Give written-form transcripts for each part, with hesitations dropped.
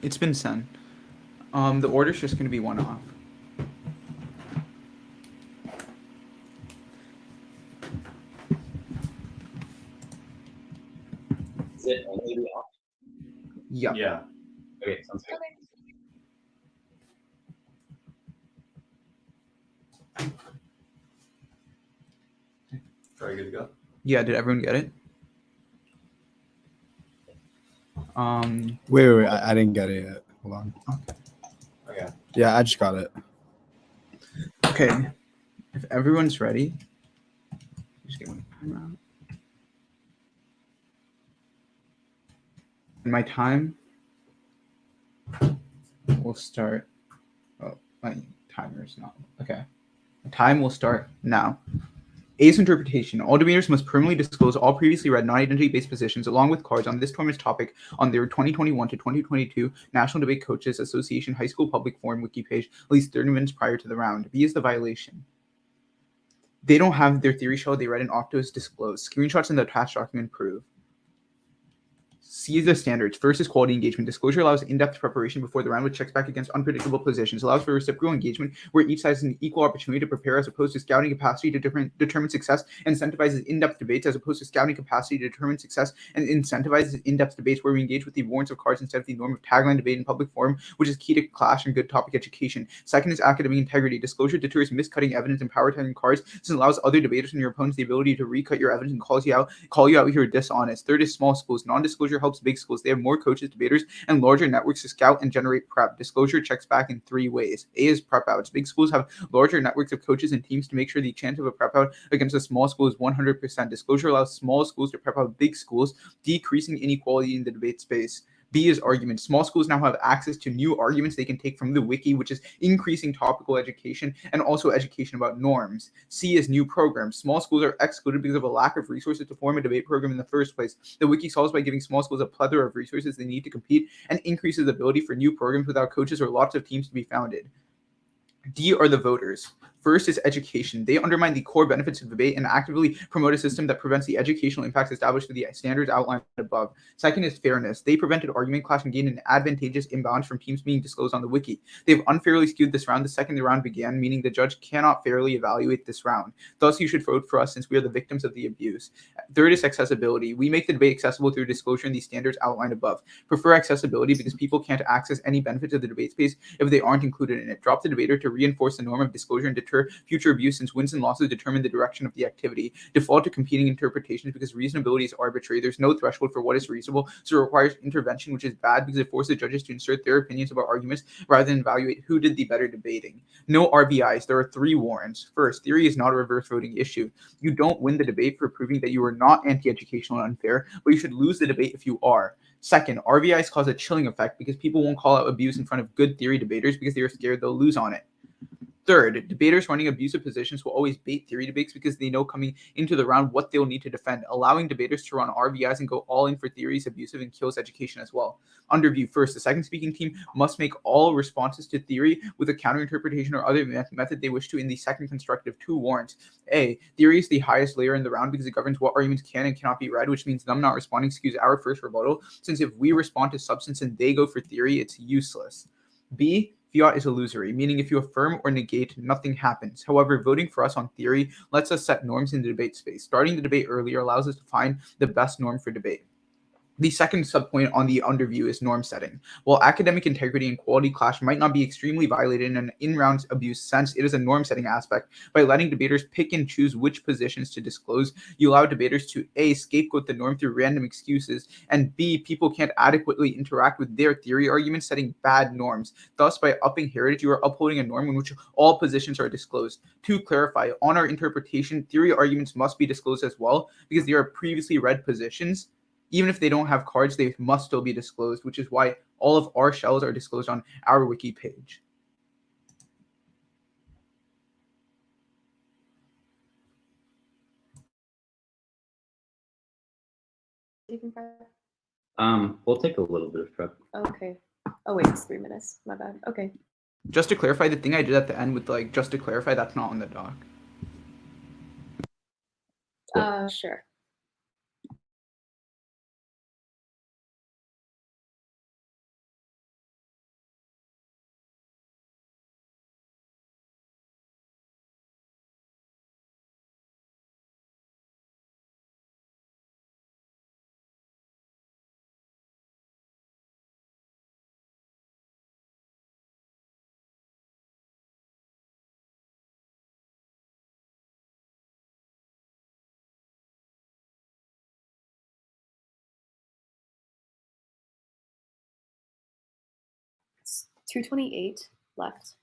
It's been sent. The order's just going to be one off. Is it only the off? Yeah. Yeah. Okay, sounds good. Very good to go. Yeah, did everyone get it? Wait. I didn't get it yet. Hold on. Okay. Yeah, I just got it. Okay. If everyone's ready, just get my timer out. And my time will start. Oh, my timer's not. Okay. The time will start now. A's interpretation. All debaters must permanently disclose all previously read non-identity-based positions along with cards on this tournament's topic on their 2021 to 2022 National Debate Coaches Association High School Public Forum wiki page at least 30 minutes prior to the round. B is the violation. They don't have their theory shell they read in Octos disclosed. Screenshots in the attached document prove. C is the standards. First is quality engagement. Disclosure allows in-depth preparation before the round, which checks back against unpredictable positions, allows for reciprocal engagement where each side has an equal opportunity to prepare as opposed to scouting capacity to determine success, and incentivizes in-depth debates as opposed to scouting capacity to determine success, and incentivizes in-depth debates where we engage with the warrants of cards instead of the norm of tagline debate in public forum, which is key to clash and good topic education. Second is academic integrity. Disclosure deters miscutting evidence and power tagging cards since it allows other debaters and your opponents the ability to recut your evidence and call you out if you're dishonest. Third is small schools. Non-disclosure helps big schools. They have more coaches, debaters, and larger networks to scout and generate prep. Disclosure checks back in 3 ways. A is prep outs. Big schools have larger networks of coaches and teams to make sure the chance of a prep out against a small school is 100%. Disclosure allows small schools to prep out big schools, decreasing inequality in the debate space. B is arguments. Small schools now have access to new arguments they can take from the wiki, which is increasing topical education and also education about norms. C is new programs. Small schools are excluded because of a lack of resources to form a debate program in the first place. The wiki solves by giving small schools a plethora of resources they need to compete and increases the ability for new programs without coaches or lots of teams to be founded. D are the voters. First is education. They undermine the core benefits of debate and actively promote a system that prevents the educational impacts established through the standards outlined above. Second is fairness. They prevented argument clash and gained an advantageous imbalance from teams being disclosed on the wiki. They've unfairly skewed this round the second the round began, meaning the judge cannot fairly evaluate this round. Thus, you should vote for us since we are the victims of the abuse. Third is accessibility. We make the debate accessible through disclosure in the standards outlined above. Prefer accessibility because people can't access any benefits of the debate space if they aren't included in it. Drop the debater to reinforce the norm of disclosure and deter future abuse since wins and losses determine the direction of the activity. Default to competing interpretations because reasonability is arbitrary. There's no threshold for what is reasonable, so it requires intervention, which is bad because it forces judges to insert their opinions about arguments rather than evaluate who did the better debating. No RBIs. There are 3 warrants. First, theory is not a reverse voting issue. You don't win the debate for proving that you are not anti-educational and unfair, but you should lose the debate if you are. Second, RBIs cause a chilling effect because people won't call out abuse in front of good theory debaters because they are scared they'll lose on it. Third, debaters running abusive positions will always bait theory debates because they know coming into the round what they'll need to defend. Allowing debaters to run RBIs and go all in for theory is abusive and kills education as well. Underview. First, the second speaking team must make all responses to theory with a counterinterpretation or other method they wish to in the second constructive 2 warrants. A, theory is the highest layer in the round because it governs what arguments can and cannot be read, which means them not responding skews our first rebuttal, since if we respond to substance and they go for theory, it's useless. B, fiat is illusory, meaning if you affirm or negate, nothing happens. However, voting for us on theory lets us set norms in the debate space. Starting the debate earlier allows us to find the best norm for debate. The second subpoint on the underview is norm setting. While academic integrity and quality clash might not be extremely violated in an in-round abuse sense, it is a norm setting aspect. By letting debaters pick and choose which positions to disclose, you allow debaters to A, scapegoat the norm through random excuses, and B, people can't adequately interact with their theory arguments, setting bad norms. Thus, by upping heritage, you are upholding a norm in which all positions are disclosed. To clarify, on our interpretation, theory arguments must be disclosed as well because they are previously read positions. Even if they don't have cards, they must still be disclosed, which is why all of our shells are disclosed on our wiki page. Taking prep? We'll take a little bit of prep. Okay. Oh wait, it's 3 minutes. My bad. Okay. Just to clarify, the thing I did at the end with just to clarify, that's not on the doc. Sure. 228 left.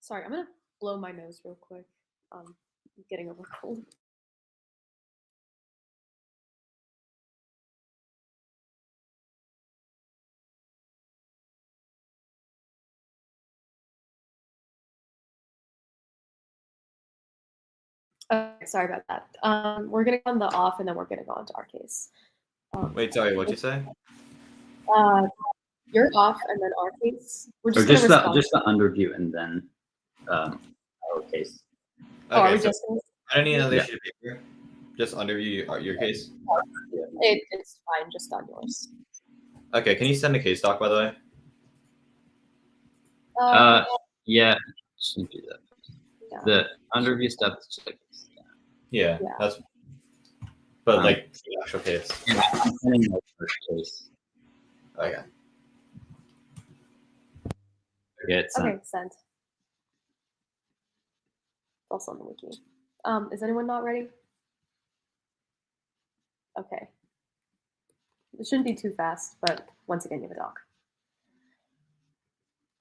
Sorry, I'm gonna blow my nose real quick. I'm getting over a cold. Okay, sorry about that. We're gonna go on the off, and then we're gonna go on to our case. Wait, sorry, what'd you say? You're off, and then our case. We're Or just just gonna respond. the underview and then our case. Oh, are we so just gonna? I don't need another Yeah. sheet of paper. Just underview your case. It's fine, just on yours. Okay, can you send the case doc, by the way? Yeah, shouldn't do that. Yeah. The underview stuff is just like Yeah, Yeah. that's. But like the actual case. I'm sending my first case. Okay. Yeah, it's Okay, sent. Also on the wiki. Is anyone not ready? Okay. It shouldn't be too fast, but once again, you have a doc.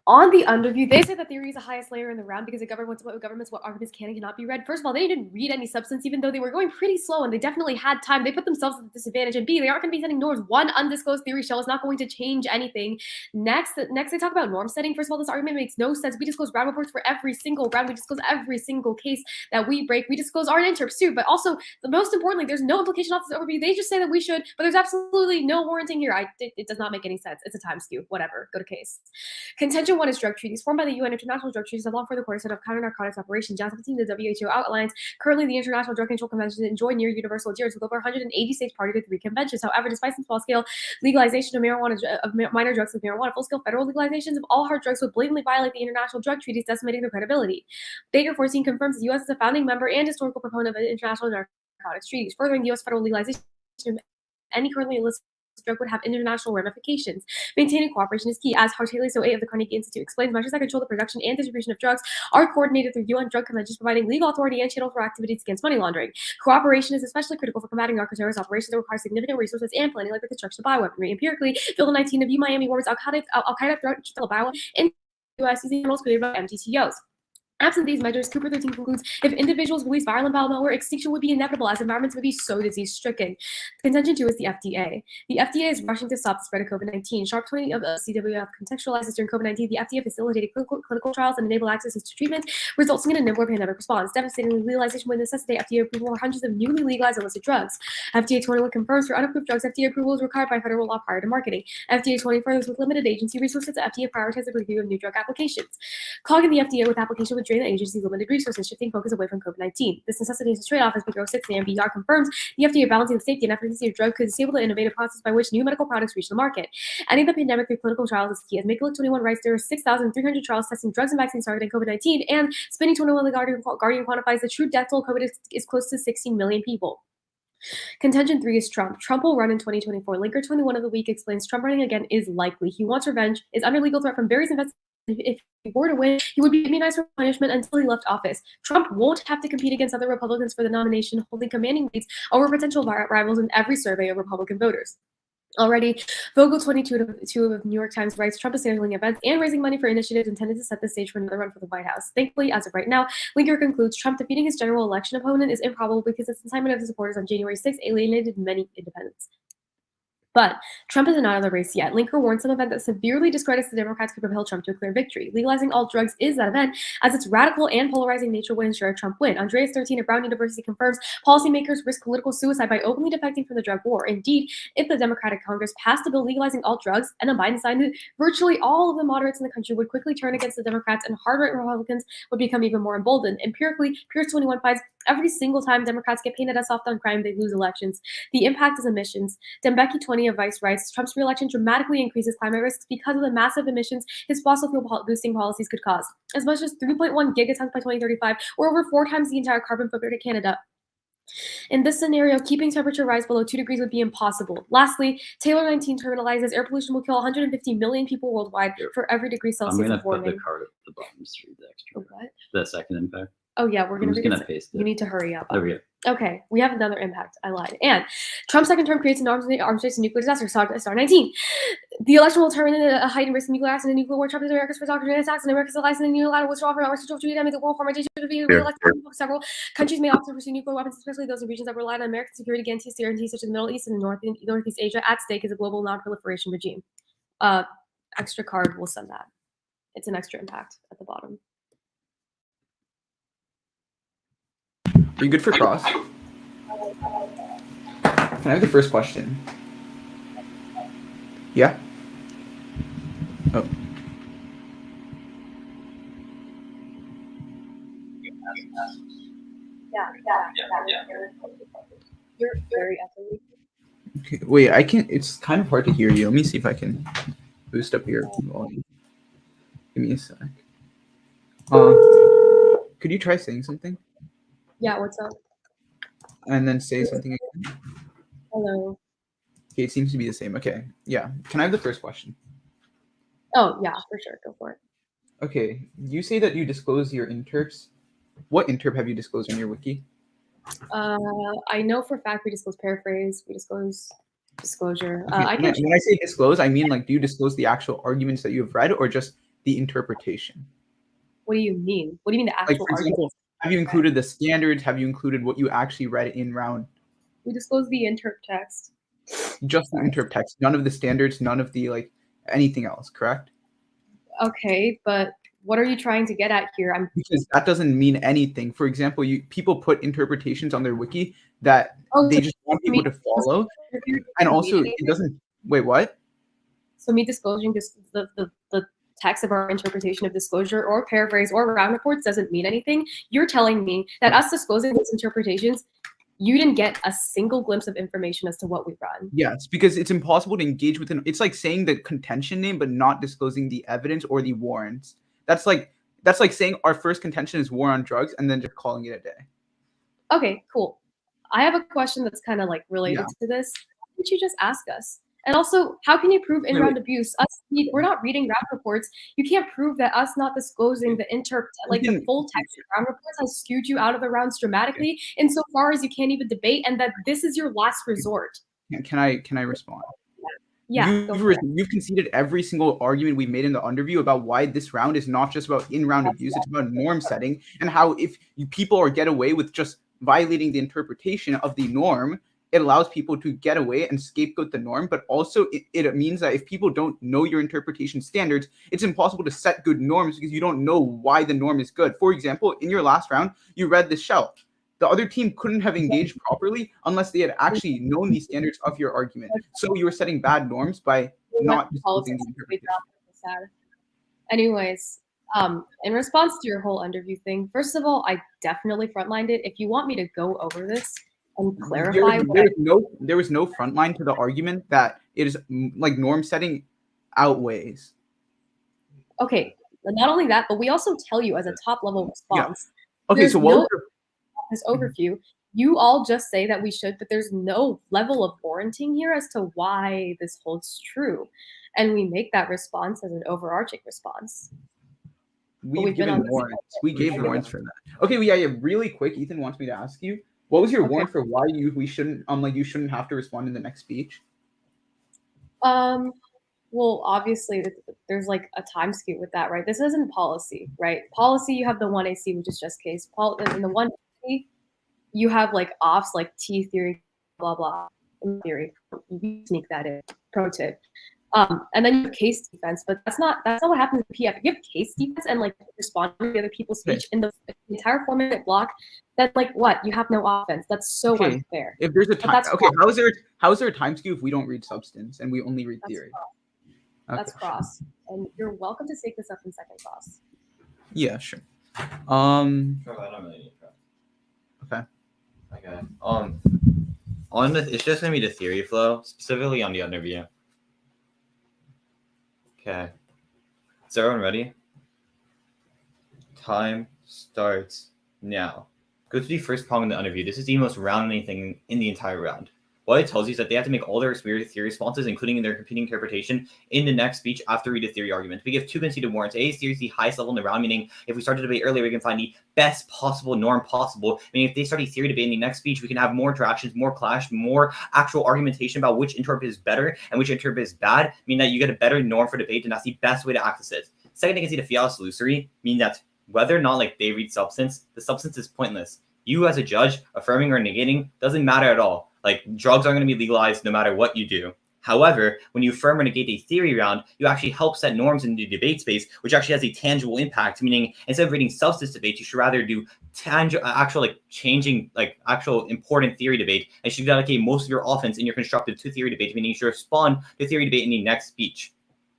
On the underview, they say that theory is the highest layer in the round because it governs what arguments can and cannot be read. First of all, they didn't read any substance, even though they were going pretty slow and they definitely had time. They put themselves at a disadvantage. And B, they aren't going to be setting norms. One undisclosed theory shell is not going to change anything. Next, they talk about norm setting. First of all, this argument makes no sense. We disclose round reports for every single round. We disclose every single case that we break. We disclose our interps too. But also, the most importantly, there's no implication off this overview. They just say that we should, but there's absolutely no warranting here. It does not make any sense. It's a time skew. Whatever. Go to case. Contention 1 is drug treaties formed by the UN International Drug Treaties along for the cornerstone of counter-narcotics operations. John 17, the WHO outlines currently the International Drug Control Convention enjoy near universal adherence with over 180 states party to 3 conventions. However, despite some small-scale legalization of minor drugs like marijuana, full-scale federal legalizations of all hard drugs would blatantly violate the international drug treaties, decimating their credibility. Baker 14 confirms the U.S. is a founding member and historical proponent of international narcotics treaties, furthering the U.S. federal legalization of any currently illicit drug would have international ramifications. Maintaining cooperation is key, as Hartelius 08 of the Carnegie Institute explains. Measures that control the production and distribution of drugs are coordinated through UN drug conventions, providing legal authority and channels for activities against money laundering. Cooperation is especially critical for combating narco-terrorist operations that require significant resources and planning, like the construction of bioweaponry. Empirically, Bill 19 of Miami warns Al-Qaeda threat to bioweapons in the U.S. using models created by MTTOs. Absent these measures, Cooper 13 concludes, if individuals release violent biomalware, extinction would be inevitable as environments would be so disease-stricken. Contention 2 is the FDA. The FDA is rushing to stop the spread of COVID-19. Sharp 20 of CWF contextualizes during COVID-19, the FDA facilitated clinical trials and enabled access to treatments, resulting in a nimbler pandemic response. Devastatingly, legalization would necessitate FDA approval for hundreds of newly legalized illicit drugs. FDA 21 confirms for unapproved drugs, FDA approval is required by federal law prior to marketing. FDA 20 furthers with limited agency resources, FDA prioritizes the review of new drug applications. Clogging the FDA with application would drain the agency's limited resources, shifting focus away from COVID-19. This necessitates a trade-off, as Big 06 and the MBR confirms the FDA balancing the safety and efficacy of drugs could disable the innovative process by which new medical products reach the market. Ending the pandemic through clinical trials is key. As Make 21 writes, there are 6,300 trials testing drugs and vaccines targeting COVID-19, and Spinning 21, the Guardian quantifies the true death toll of COVID is close to 16 million people. Contention 3 is Trump. Trump will run in 2024. Linker 21 of the week explains Trump running again is likely. He wants revenge, is under legal threat from various investigations. If he were to win, he would be immunized from punishment until he left office. Trump won't have to compete against other Republicans for the nomination, holding commanding leads over potential rivals in every survey of Republican voters. Already, Vogel 22 of New York Times writes, Trump is scheduling events and raising money for initiatives intended to set the stage for another run for the White House. Thankfully, as of right now, Linker concludes Trump defeating his general election opponent is improbable because its incitement of his supporters on January 6 alienated many independents. But Trump is not in the race yet. Linker warns an event that severely discredits the Democrats could propel Trump to a clear victory. Legalizing all drugs is that event, as its radical and polarizing nature would ensure a Trump win. Andreas 13 at Brown University confirms policymakers risk political suicide by openly defecting from the drug war. Indeed, if the Democratic Congress passed a bill legalizing all drugs and then Biden signed it, virtually all of the moderates in the country would quickly turn against the Democrats and hard-right Republicans would become even more emboldened. Empirically, Pierce 21 finds every single time Democrats get painted as soft on crime, they lose elections. The impact is emissions. Dembeki 20 of Vice writes, Trump's reelection dramatically increases climate risks because of the massive emissions his fossil fuel boosting policies could cause. As much as 3.1 gigatons by 2035, or over 4 times the entire carbon footprint of Canada. In this scenario, keeping temperature rise below 2 degrees would be impossible. Lastly, Taylor 19 terminalizes air pollution will kill 150 million people worldwide for every degree Celsius I'm going of to put warming. the card at the bottom to read the extra. What? The second impact. Oh yeah, we're I'm gonna just read gonna it. paste You it. need to hurry up. There we go. Okay, we have another impact. I lied. And Trump's second term creates an arms race and nuclear disaster. Star 19. The election will determine a heightened risk of nuclear accident and nuclear war. Trump is America's first doctrine attacks and America's allies and unilateral withdrawal from our central to the world formation to be re-elected. Several countries may opt to pursue nuclear weapons, especially those in regions that rely on American security against guarantees such as the Middle East and Northeast Asia. At stake is a global non-proliferation regime. Extra card, we'll send that. It's an extra impact at the bottom. Are you good for cross? Can I have the first question? Yeah? Oh. Yeah. You're very echoey. Okay. Wait, I can't. It's kind of hard to hear you. Let me see if I can boost up your volume. Give me a sec. Could you try saying something? Yeah, what's up? And then say something again? Hello. Okay, it seems to be the same. Okay. Yeah. Can I have the first question? Oh, yeah, for sure. Go for it. Okay. You say that you disclose your interps. What interp have you disclosed on your wiki? I know for a fact we disclose paraphrase, we disclose disclosure. Okay, I when can. I say disclose, I mean like, do you disclose the actual arguments that you have read or just the interpretation? What do you mean? What do you mean the Like, actual for example, have you included the standards? Have you included what you actually read in round? We disclose the interp text. Just the interp text, none of the standards, none of the like anything else, correct? Okay, but what are you trying to get at here? Because that doesn't mean anything. For example, people put interpretations on their wiki that Oh, they so just want people to follow, me and also it doesn't. Wait, what? So me disclosing the text of our interpretation of disclosure or paraphrase or round reports doesn't mean anything. You're telling me that us disclosing those interpretations, you didn't get a single glimpse of information as to what we run. Yes, because it's impossible to engage with it's like saying the contention name but not disclosing the evidence or the warrants. That's like saying our first contention is war on drugs and then just calling it a day. Okay, cool. I have a question that's kind of like related to this. Why didn't you just ask us? And also, how can you prove in-round abuse? We're not reading round reports. You can't prove that us not disclosing the the full text of round reports has skewed you out of the rounds dramatically, insofar as you can't even debate, and that this is your last resort. Can I respond? Yeah, you've conceded every single argument we made in the underview about why this round is not just about in-round abuse, it's about norm setting and how if people are get away with just violating the interpretation of the norm, it allows people to get away and scapegoat the norm, but also it means that if people don't know your interpretation standards, it's impossible to set good norms because you don't know why the norm is good. For example, in your last round, you read the shell. The other team couldn't have engaged properly unless they had actually known the standards of your argument. So you were setting bad norms by not disclosing the interpretation. Anyways, in response to your whole underview thing, first of all, I definitely frontlined it. If you want me to go over this and clarify, there was no frontline to the argument that it is like norm setting outweighs. Okay, not only that, but we also tell you as a top level response. Yeah. Okay, so what? This overview, you all just say that we should, but there's no level of warranting here as to why this holds true, and we make that response as an overarching response. We've given warrants. We gave warrants for that. Okay, well, yeah. Really quick, Ethan wants me to ask you, what was your warrant for why you shouldn't have to respond in the next speech? Well, obviously, there's like a time skew with that, right? This isn't policy, right? Policy, you have the 1AC, which is just case. In the 1AC, you have like offs like T theory, blah, blah, theory. You sneak that in. Pro tip. And then you have case defense, but that's not what happens in PF. If you have case defense and like respond to the other people's speech in the entire 4-minute block, that's like what? You have no offense. That's so unfair. If there's a time, how is there a time skew if we don't read substance and we only read theory? That's cross. And you're welcome to take this up in second class. Yeah, sure. I don't really need Okay. It's just gonna be the theory flow, specifically on the underview. Okay. Is everyone ready? Time starts now. Go to the first problem in the underview. This is the most rounding thing in the entire round. what it tells you is that they have to make all their theory responses, including their competing interpretation, in the next speech after read a theory argument. We give 2 conceded warrants. A theory is the highest level in the round, meaning if we start to debate earlier, we can find the best possible norm possible. Meaning if they start a theory debate in the next speech, we can have more interactions, more clash, more actual argumentation about which interpret is better and which interpret is bad, meaning that you get a better norm for debate, and that's the best way to access it. Second, they can see the fiat illusory, meaning that whether or not like they read substance, the substance is pointless. You as a judge, affirming or negating doesn't matter at all. Like drugs aren't going to be legalized no matter what you do. However, when you affirm or negate a theory round, you actually help set norms in the debate space, which actually has a tangible impact. Meaning, instead of reading substance debates, you should rather do actual like changing like actual important theory debate, and you should dedicate most of your offense in your constructive to theory debate, meaning you should respond to theory debate in the next speech.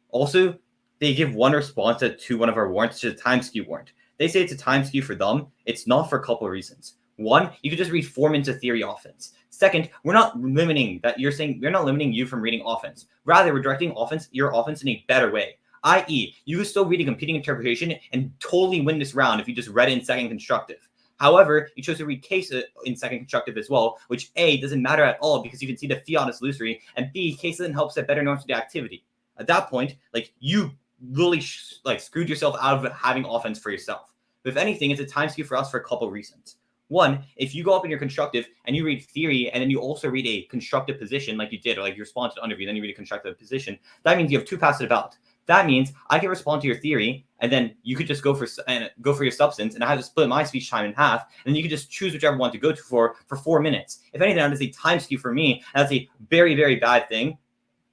Also, they give one response to one of our warrants, which is a time skew warrant. They say it's a time skew for them. It's not for a couple of reasons. One, you could just read 4 minutes of theory offense. Second, we're not limiting that. You're saying we're not limiting you from reading offense. Rather, we're directing your offense in a better way. I.e., you could still read a competing interpretation and totally win this round if you just read it in second constructive. However, you chose to read case in second constructive as well, which A, doesn't matter at all because you can see the fiat is illusory, and B, case doesn't help set better norms for the activity. At that point, like you really screwed yourself out of having offense for yourself. But if anything, it's a time skew for us for a couple of reasons. One, if you go up in your constructive and you read theory and then you also read a constructive position like you did, or like you respond to the underview, then you read a constructive position, that means you have 2 paths to the ballot. That means I can respond to your theory, and then you could just go for your substance, and I have to split my speech time in half, and then you could just choose whichever one to go to for 4 minutes. If anything, that is a time skew for me, and that's a very, very bad thing.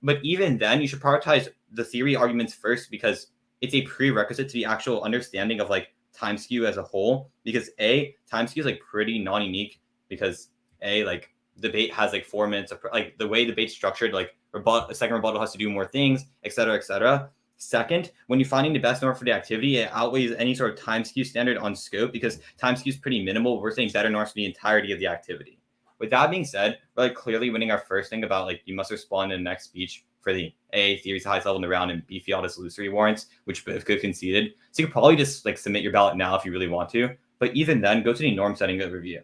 But even then, you should prioritize the theory arguments first because it's a prerequisite to the actual understanding of like time skew as a whole. Because A, time skew is like pretty non-unique because A, like debate has like 4 minutes of like the way debate's structured, like a second rebuttal has to do more things, etc., etc. Second, when you're finding the best norm for the activity, it outweighs any sort of time skew standard on scope because time skew is pretty minimal. We're saying better norms for the entirety of the activity. With that being said, we're like clearly winning our first thing about like you must respond in the next speech for the A, theory's the highest level in the round, and B, fiat illusory warrants, which both could conceded. So you could probably just like submit your ballot now if you really want to. But even then, go to the norm setting review.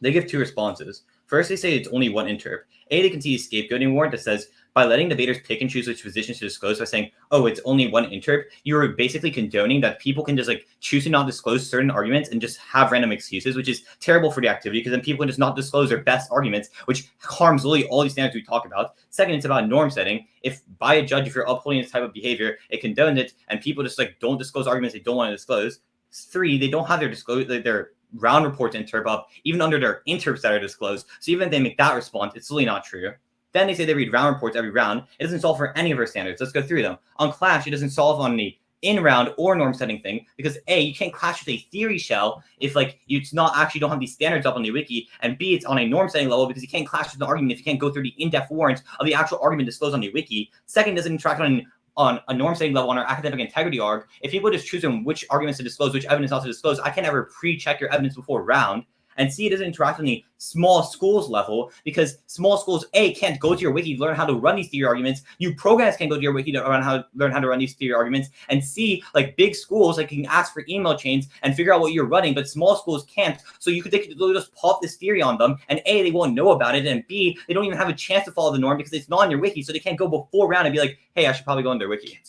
They give 2 responses. First, they say it's only one interp. A, they concede a scapegoating warrant that says, by letting debaters pick and choose which positions to disclose by saying, oh, it's only one interp, you're basically condoning that people can just like choose to not disclose certain arguments and just have random excuses, which is terrible for the activity because then people can just not disclose their best arguments, which harms literally all these standards we talk about. Second, it's about norm setting. If by a judge, if you're upholding this type of behavior, it condones it and people just like don't disclose arguments they don't want to disclose. 3, they don't have their round reports interp up, even under their interps that are disclosed. So even if they make that response, it's really not true. Then they say they read round reports every round. It doesn't solve for any of our standards. Let's go through them. On clash, it doesn't solve on the in-round or norm setting thing because A, you can't clash with a theory shell if like it's not actually don't have these standards up on the wiki, and B, it's on a norm setting level because you can't clash with an argument if you can't go through the in-depth warrants of the actual argument disclosed on the wiki. Second, it doesn't interact on a norm setting level on our academic integrity arg. If people just choose which arguments to disclose, which evidence not to disclose, I can't ever pre-check your evidence before round. And C, it doesn't interact on the small schools level because small schools, A, can't go to your wiki to learn how to run these theory arguments. You programs can't go to your wiki to learn how to run these theory arguments. And C, like big schools, like you can ask for email chains and figure out what you're running, but small schools can't. So they could just pop this theory on them, and A, they won't know about it, and B, they don't even have a chance to follow the norm because it's not on your wiki, so they can't go before round and be like, hey, I should probably go on their wiki.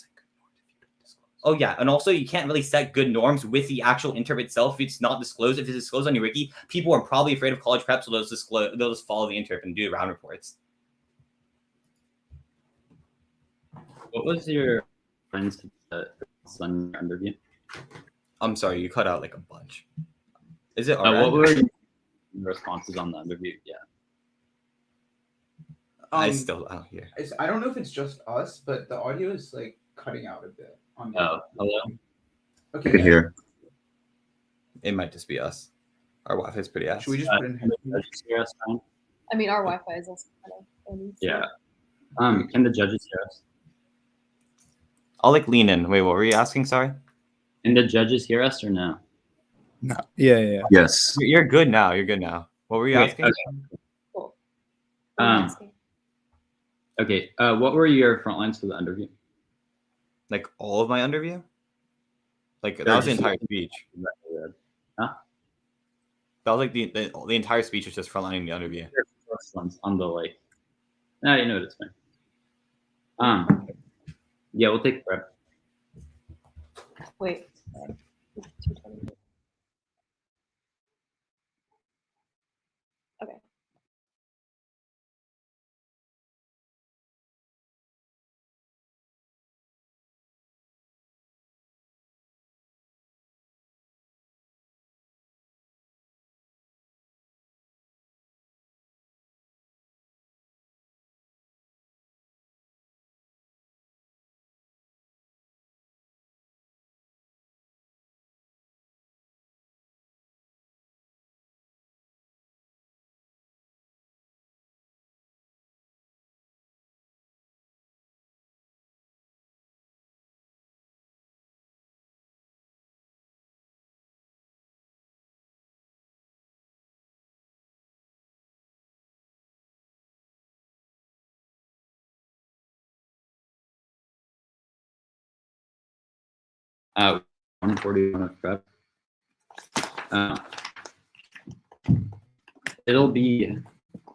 Oh, yeah. And also, you can't really set good norms with the actual interp itself if it's not disclosed. If it's disclosed on your wiki, people are probably afraid of college prep, so they'll just follow the interp and do the round reports. What was your friends Sun underview? I'm sorry, you cut out like a bunch. Is it What were your responses on the underview? Yeah. I don't hear. I don't know if it's just us, but the audio is like cutting out a bit. Oh, hello. Okay. Good here. It might just be us. Our Wi-Fi is pretty ass. Should we just put in? Can the judges hear us fine? I mean, our Wi-Fi is also kind of. Yeah. Can the judges hear us? I'll like lean in. Wait, what were you asking? Sorry. Can the judges hear us or no? No. Yeah. Yes. You're good now. You're good now. What were you Wait, asking? okay. Cool. Okay. What were your front lines for the underview? Like all of my underview? Like that was the entire speech. Huh? That was like the entire speech was just frontlining the underview. first ones on the like. No, you know what, it's fine. Yeah, we'll take prep. Wait. Okay. Uh, 141 of prep. It'll be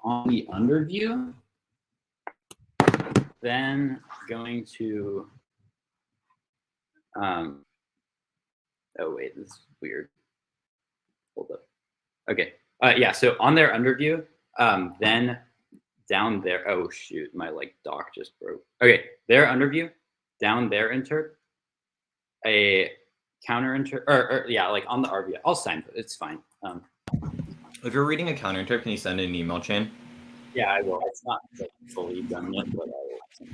on the underview, then going to, oh wait, this is weird. Hold up. Okay, yeah, so on their underview, then down there, oh shoot, my like doc just broke. Okay, their underview, down their interp, a counter interp, or yeah, like on the RV, I'll sign, it's fine. If you're reading a counter interp, can you send an email chain? Yeah, I will. It's not like fully done yet, but I will.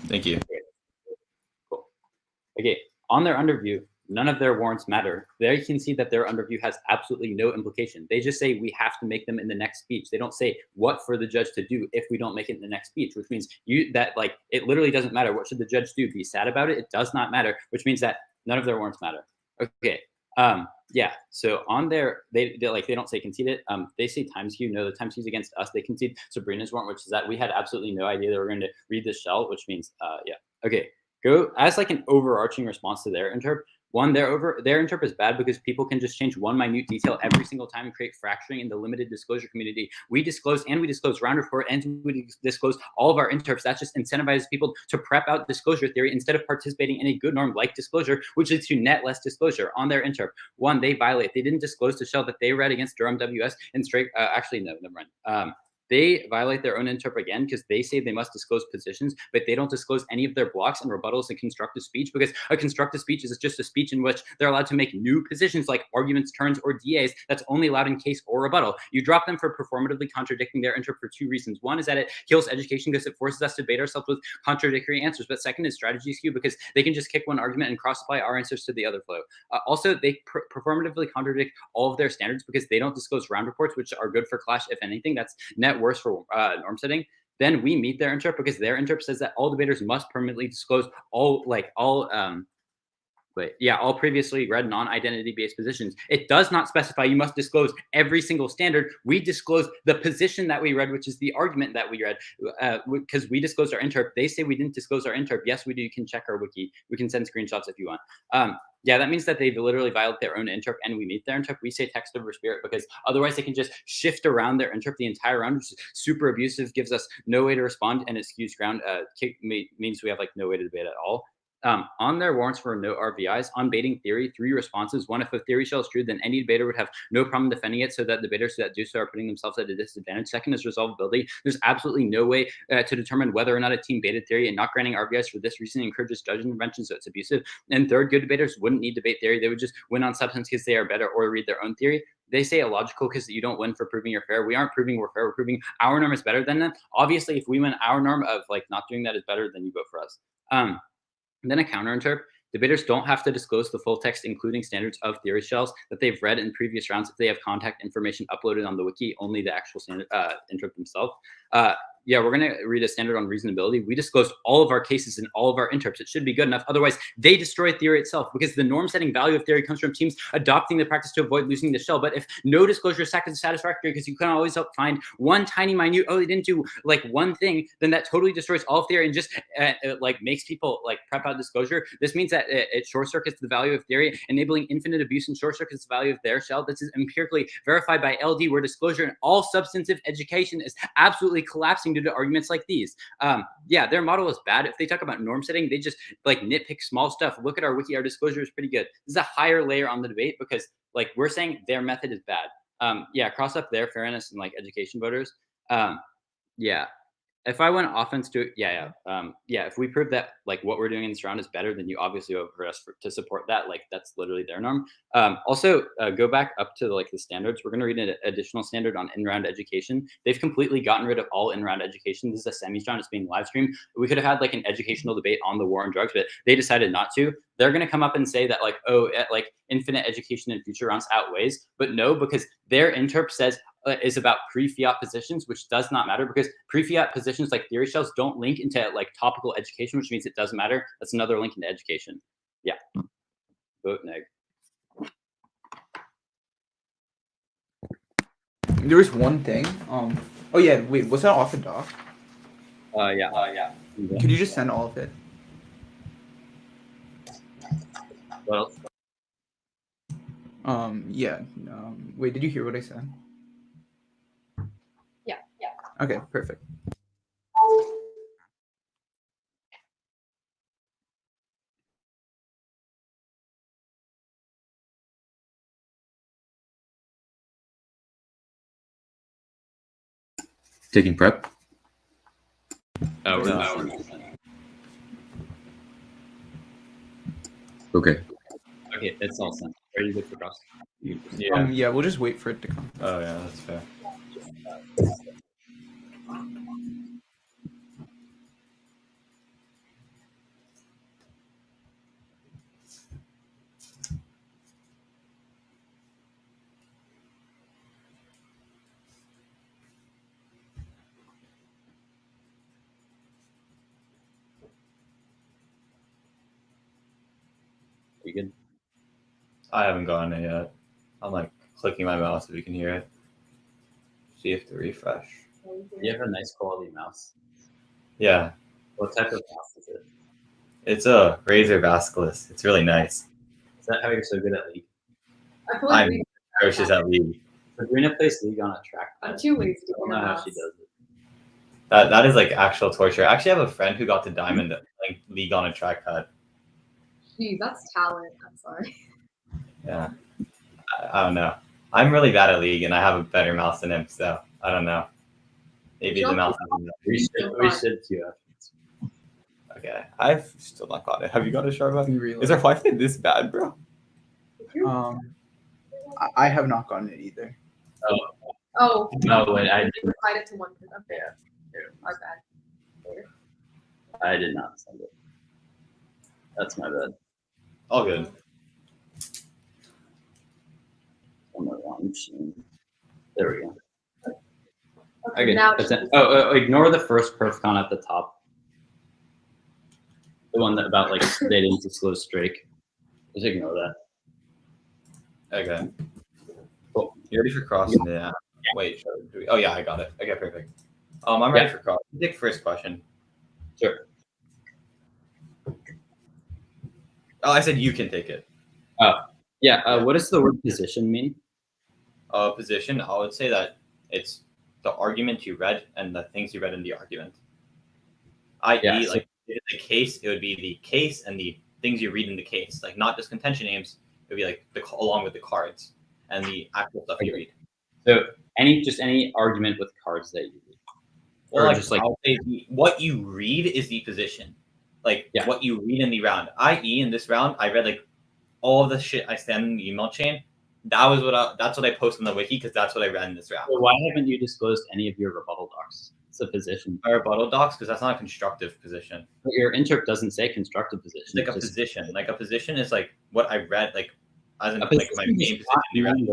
Thank you. Okay. Cool. Okay, on their underview, none of their warrants matter. There you can see that their underview has absolutely no implication. They just say we have to make them in the next speech. They don't say what for the judge to do if we don't make it in the next speech, which means like it literally doesn't matter. What should the judge do? Be sad about it? It does not matter, which means that none of their warrants matter. Okay. Yeah, so on there, they don't say concede it. They say times Q. No, the times Q's against us. They concede Sabrina's warrant, which is that we had absolutely no idea they were going to read this shell, which means, yeah. Okay, go as like an overarching response to their interp. One, their interp is bad because people can just change one minute detail every single time and create fracturing in the limited disclosure community. We disclose round report and we disclose all of our interps. That just incentivizes people to prep out disclosure theory instead of participating in a good norm like disclosure, which leads to net less disclosure on their interp. One, they didn't disclose the shell that they read against Durham WS and straight, actually, no, never mind. They violate their own interp again because they say they must disclose positions, but they don't disclose any of their blocks and rebuttals in constructive speech because a constructive speech is just a speech in which they're allowed to make new positions like arguments, turns, or DAs that's only allowed in case or rebuttal. You drop them for performatively contradicting their interp for two reasons. One is that it kills education because it forces us to debate ourselves with contradictory answers, but second is strategy skew because they can just kick one argument and cross-apply our answers to the other flow. Also, they performatively contradict all of their standards because they don't disclose round reports, which are good for clash, if anything. That's net worse for norm setting. Then we meet their interp because their interp says that all debaters must permanently disclose all previously read non-identity based positions. It does not specify you must disclose every single standard. We disclose the position that we read, which is the argument that we read, because we disclosed our interp. They say we didn't disclose our interp. Yes, we do. You can check our wiki. We can send screenshots if you want. Yeah, that means that they've literally violated their own interp and we meet their interp. We say text over spirit because otherwise they can just shift around their interp the entire round, which is super abusive, gives us no way to respond, and it skews ground. Means we have like no way to debate at all. On their warrants for no RVIs, on baiting theory, 3 responses. One, if a theory shell is true, then any debater would have no problem defending it so that debaters that do so are putting themselves at a disadvantage. Second is resolvability. There's absolutely no way to determine whether or not a team baited theory, and not granting RVIs for this reason encourages judge intervention, so it's abusive. And third, good debaters wouldn't need debate theory. They would just win on substance because they are better or read their own theory. They say illogical because you don't win for proving you're fair. We aren't proving we're fair. We're proving our norm is better than them. Obviously, if we win our norm of like not doing that is better, then you vote for us. And then a counter interp. Debaters don't have to disclose the full text, including standards of theory shells that they've read in previous rounds if they have contact information uploaded on the wiki, only the actual standard interp themselves. yeah, we're going to read a standard on reasonability. We disclosed all of our cases and all of our interps. It should be good enough. Otherwise, they destroy theory itself, because the norm setting value of theory comes from teams adopting the practice to avoid losing the shell. But if no disclosure is satisfactory because you can always find one tiny minute, oh, they didn't do like one thing, then that totally destroys all of theory and just like makes people like prep out disclosure. This means that it short circuits the value of theory, enabling infinite abuse, and short circuits the value of their shell. This is empirically verified by LD, where disclosure in all substantive education is absolutely collapsing due to arguments like these. Yeah, their model is bad. If they talk about norm setting, they just like nitpick small stuff. Look at our wiki. Our disclosure is pretty good. This is a higher layer on the debate because like we're saying their method is bad. Yeah, cross up their fairness and like education voters. Yeah. If I went offense to yeah, if we prove that like what we're doing in this round is better, then you obviously vote for us to support that. Like that's literally their norm. Also, go back up to like the standards. We're going to read an additional standard on in-round education. They've completely gotten rid of all in-round education. This is a semis round. It's being live streamed. We could have had like an educational debate on the war on drugs, but they decided not to. They're going to come up and say that like, oh, like infinite education in future rounds outweighs, but no, because their interp says is about pre-fiat positions, which does not matter because pre-fiat positions like theory shells don't link into like topical education, which means it doesn't matter. That's another link into education. Yeah. Vote neg. There was one thing. Oh yeah, wait, was that off the doc? Yeah. Could you just send all of it? What else? Yeah. Wait, did you hear what I said? Yeah. Okay, perfect. Taking prep. Okay. Okay, it's all sent. Ready to go for cross. Yeah, we'll just wait for it to come. Oh yeah, that's fair. You good? I haven't gotten it yet. I'm like clicking my mouse if you can hear it. See if to refresh. You have a nice quality mouse. Yeah, What type of mouse is it? it's a Razer Basculus. It's really nice. Is that how you're so good at League? I feel like I'm atrocious at League. Sabrina plays League on a track. I'm too lazy I to don't know how she does it. That is like actual torture. I actually have a friend who got to Diamond playing League on a trackpad. Gee, that's talent. I'm sorry. Yeah, I don't know. I'm really bad at League, and I have a better mouse than him, so I don't know. Maybe the mouse. We should too. Okay, I've still not got it. Have you got a Sharva? Really? Is our Wi-Fi this bad, bro? I have not gotten it either. Oh. No, wait, I They replied it to one. Okay. Our bad. I did not send it. That's my bad. All good. On the wrong machine. There we go. Okay, Okay. now That's it. Oh, ignore the first perfcon at the top. The one that about like they didn't disclose Drake. Just ignore that. Okay. Cool. You ready for cross? Yeah. Wait. Oh yeah, I got it. Okay, perfect. I'm ready for cross. Take first question. Sure. Oh, I said you can take it. Yeah. What does the word position mean? Position. I would say that it's the argument you read and the things you read in the argument. I.e., like in the case, it would be the case and the things you read in the case, like not just contention names. It would be like along with the cards and the actual stuff you read. So any argument with cards that you read. Or Or like, just like I'll say what you read is the position. Like what you read in the round. I.e., in this round, I read like all of the shit I send in the email chain. That's what I post on the wiki because that's what I read in this round. So why haven't you disclosed any of your rebuttal docs? It's a position. My rebuttal docs, because that's not a constructive position. But your interp doesn't say constructive position. It's like a position. Like a position is like what I read, like as in A like my position main is position not in the round.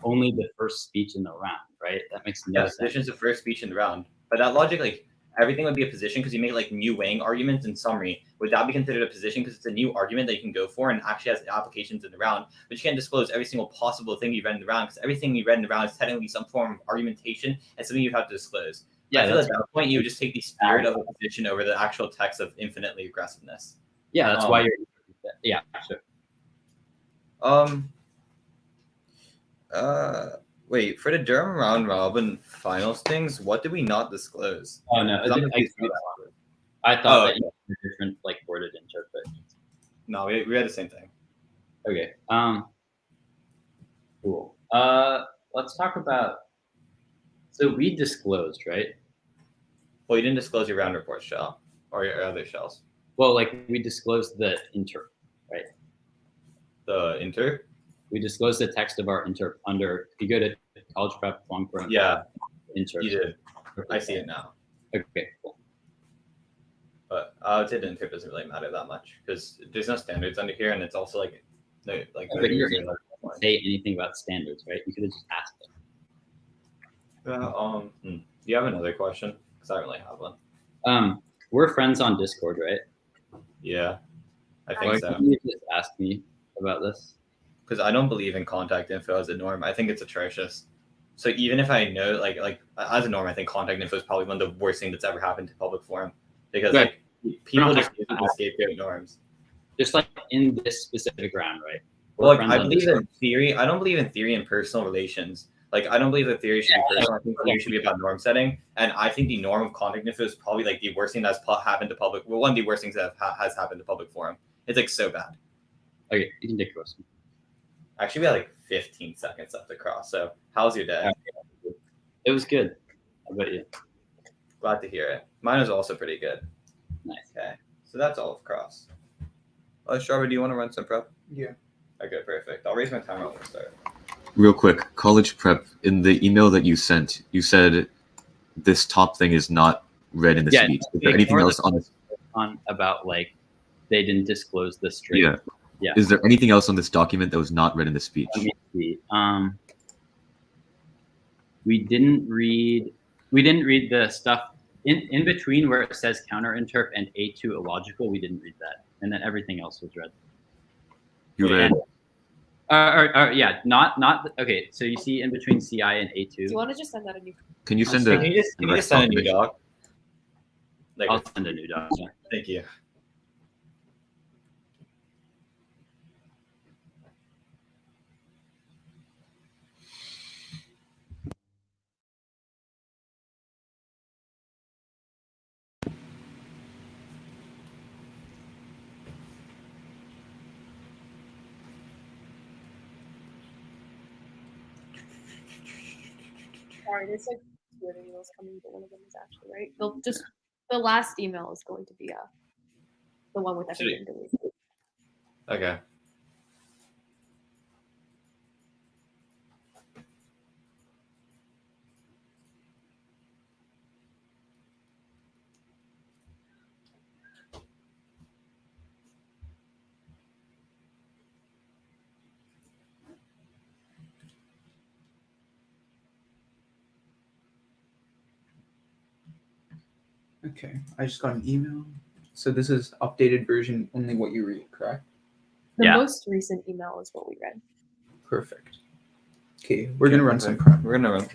only the first speech in the round, right? That makes no sense. Position is the first speech in the round. By that logic, like everything would be a position because you make like new weighing arguments in summary. Would that be considered a position because it's a new argument that you can go for and actually has applications in the round? But you can't disclose every single possible thing you read in the round because everything you read in the round is technically some form of argumentation and something you have to disclose. Yeah, I feel at that point you would just take the spirit of a position over the actual text of infinitely aggressiveness. Yeah, that's why you're. Yeah, sure. Wait, for the Durham round robin finals things, what did we not disclose? Oh no, 'Cause I'm confused about that. I thought Oh, that you had different like worded interpretations. No, we had the same thing. Okay. Cool. Let's talk about. So we disclosed, right? Well, you didn't disclose your round report shell or your other shells. Well, like we disclosed the interp, right? The inter? We disclosed the text of our interp under. If you go to college prep long form. Yeah, interp. you did. I see it now. Okay, cool. But I would say the interp doesn't really matter that much because there's no standards under here, and it's also like no like. But you didn't say anything about standards, right? You could have just asked it. Do you have another question? Because I don't really have one. We're friends on Discord, right? Yeah, I think so. Can you just ask me about this? Because I don't believe in contact info as a norm. I think it's atrocious. So even if I know, like as a norm, I think contact info is probably one of the worst things that's ever happened to public forum because Right. like people just use it to scapegoat norms. Just like in this specific round, right? Well, like, I believe in theory. I don't believe in theory and personal relations. Like I don't believe that theory should be personal. I think theory should be about norm setting. And I think the norm of contact info is probably like the worst thing that's happened to public. Well, one of the worst things that has happened to public forum. It's like so bad. Okay, you can take a question. Actually, we had like 15 seconds left to cross. So, how's your day? It was good. How about you? Glad to hear it. Mine was also pretty good. Nice. Okay, so that's all of cross. Strawberry, do you want to run some prep? Yeah. Okay, perfect. I'll raise my timer when we start. Real quick, college prep. In the email that you sent, you said this top thing is not read in the speech. Is there anything else on this? About like they didn't disclose the straight. Yeah. Yeah. Is there anything else on this document that was not read in the speech? Let me see. We didn't read the stuff in between where it says counter interp and A2 illogical. We didn't read that, and then everything else was read. You read. Yeah, not okay. So you see in between CI and A2. Do you want to just send out a new? Can you send Can you just send a new doc? Like, I'll send a new doc. Yeah. Thank you. Sorry, there's like two other emails coming, but one of them is actually right. The last email is going to be the one with everything deleted. Okay. Okay, I just got an email. So this is updated version, only what you read, correct? The Yeah. most recent email is what we read. Perfect. Okay, we're gonna run some prep. We're gonna run.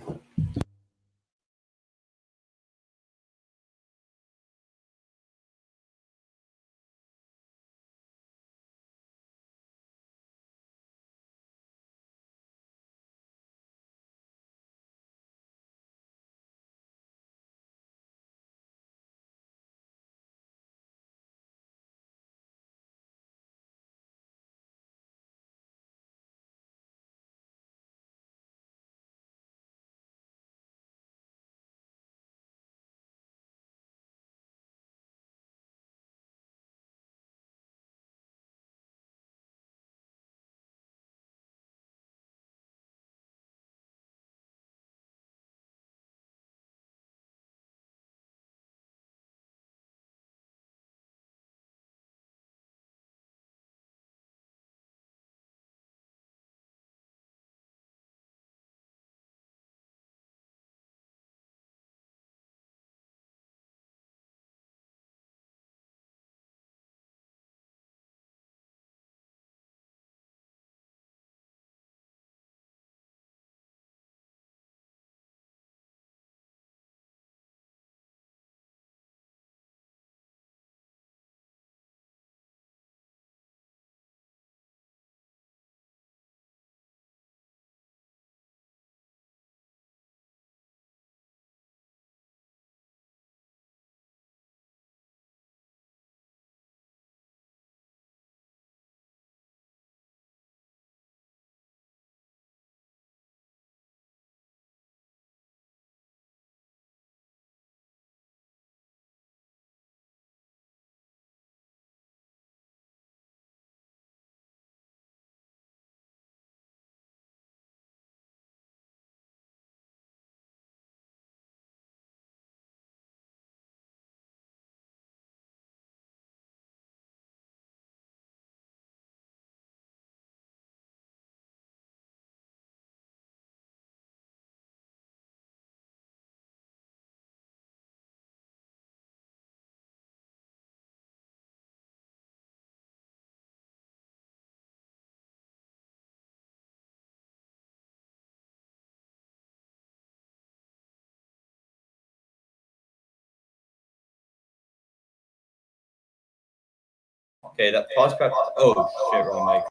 Okay, that pause prep. Oh shit, wrong mic.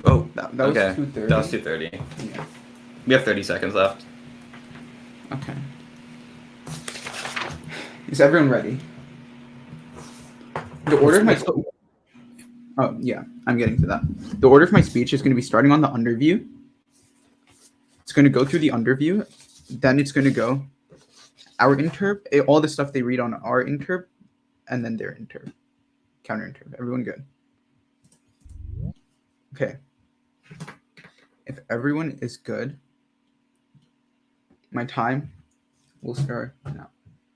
Oh, That was okay. 2:30. That was 2:30. Yeah. We have 30 seconds left. Okay. Is everyone ready? The order of my Oh yeah, I'm getting to that. The order of my speech is going to be starting on the underview. It's going to go through the underview, then it's going to go our interp, all the stuff they read on our interp, and then their interp, counter interp. Everyone good? Okay. If everyone is good, my time will start now.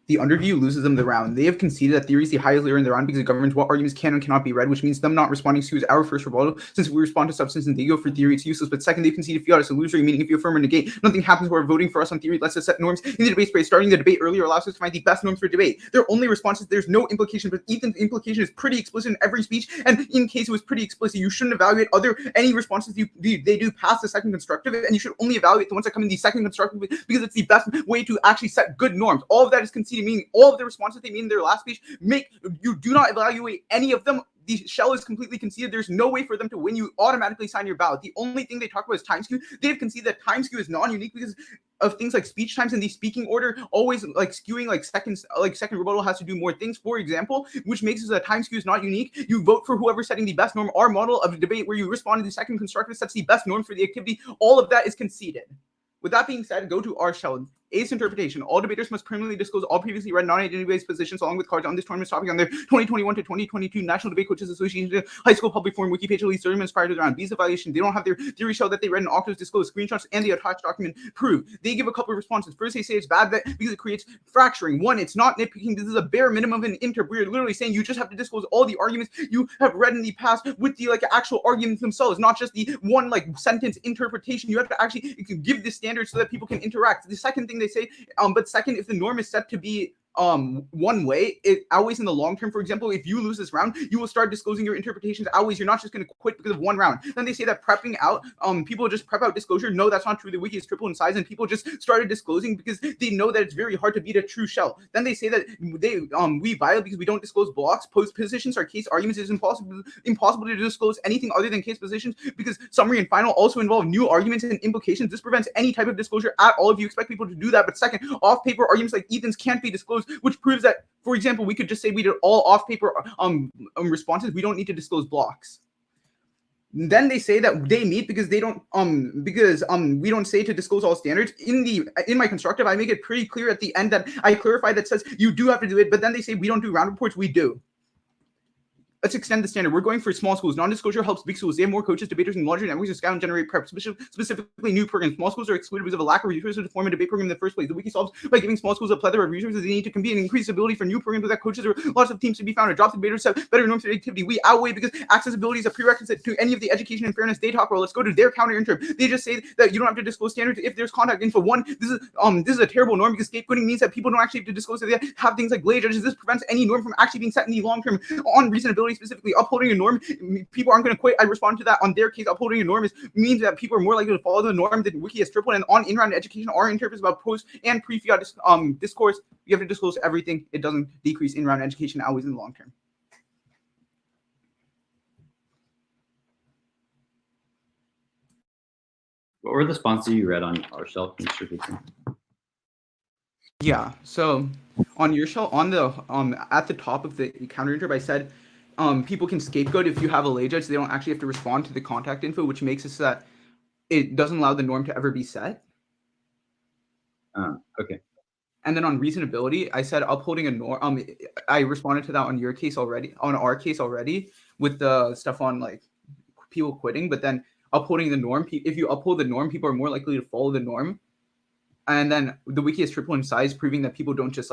The underview loses them the round. They have conceded that theory is the highest layer in the round because it governs what arguments can and cannot be read, which means them not responding to is our first rebuttal. Since we respond to substance and they go for theory, it's useless. But second, they've conceded fiat is illusory, meaning if you affirm or negate, nothing happens. We're voting for us on theory lets us set norms in the debate space. Starting the debate earlier allows us to find the best norms for debate. Their only response is there's no implication, but Ethan's implication is pretty explicit in every speech. And in case it was pretty explicit, you shouldn't evaluate any responses they do past the second constructive, and you should only evaluate the ones that come in the second constructive because it's the best way to actually set good norms. All of that is conceded, meaning all of the responses they made in their last speech you do not evaluate any of them. The shell is completely conceded. There's no way for them to win. You automatically sign your ballot. The only thing they talk about is time skew. They've conceded that time skew is non-unique because of things like speech times and the speaking order always like skewing second rebuttal has to do more things, for example, which makes it so that time skew is not unique. You vote for whoever's setting the best norm. Our model of a debate where you respond to the second constructive sets the best norm for the activity. All of that is conceded. With that being said, go to our shell. Ace interpretation. All debaters must permanently disclose all previously read non-identity-based positions along with cards on this tournament's topic on their 2021 to 2022 National Debate Coaches Association High School Public Forum wiki page at least 30 minutes prior to the round. Visa violation. They don't have their theory shell that they read in octaves disclosed. Screenshots and the attached document prove. They give a couple of responses. First, they say it's bad because it creates fracturing. One, it's not nitpicking. This is a bare minimum of an interp. We're literally saying you just have to disclose all the arguments you have read in the past with the actual arguments themselves, not just the one sentence interpretation. You have to actually give the standard so that people can interact. The second thing they say, but second, if the norm is set to be one way, it always in the long term, for example, if you lose this round, you will start disclosing your interpretations always. You're not just going to quit because of one round. Then they say that prepping out, people just prep out disclosure. No, that's not true. The wiki is triple in size and people just started disclosing because they know that it's very hard to beat a true shell. Then they say that we violate because we don't disclose blocks. Post positions are case arguments. It is impossible to disclose anything other than case positions because summary and final also involve new arguments and implications. This prevents any type of disclosure at all if you expect people to do that. But second, off paper arguments like Ethan's can't be disclosed, which proves that, for example, we could just say we did all off paper responses. We don't need to disclose blocks. Then they say that they meet because they don't we don't say to disclose all standards. In my constructive, I make it pretty clear at the end that I clarify that says you do have to do it, but then they say we don't do round reports. We do. Let's extend the standard. We're going for small schools. Non-disclosure helps big schools. They have more coaches, debaters, and larger networks to scout and generate prep, specifically new programs. Small schools are excluded because of a lack of resources to form a debate program in the first place. The wiki solves by giving small schools a plethora of resources they need to compete and increase ability for new programs without coaches or lots of teams to be found. It drops debaters have better norms for activity. We outweigh because accessibility is a prerequisite to any of the education and fairness they talk about. Let's go to their counter interp. They just say that you don't have to disclose standards if there's contact info. One, this is a terrible norm because scapegoating means that people don't actually have to disclose that they have things like lay judges. This prevents any norm from actually being set in the long term on reasonability, specifically upholding a norm. People aren't going to quit. I respond to that on their case. Upholding a norm means that people are more likely to follow the norm. The wiki has tripled, and on in-round education, our interp is about post and pre-fiat discourse. You have to disclose everything. It doesn't decrease in-round education always in the long term. What were the sponsors you read on our shelf? Yeah. So on your shell, on the at the top of the counter interp, I said people can scapegoat if you have a lay judge. They don't actually have to respond to the contact info, which makes it so that it doesn't allow the norm to ever be set. Okay. And then on reasonability, I said upholding a norm. I responded to that on your case already, on our case already, with the stuff on people quitting. But then upholding the norm, if you uphold the norm, people are more likely to follow the norm. And then the wiki is triple in size, proving that people don't just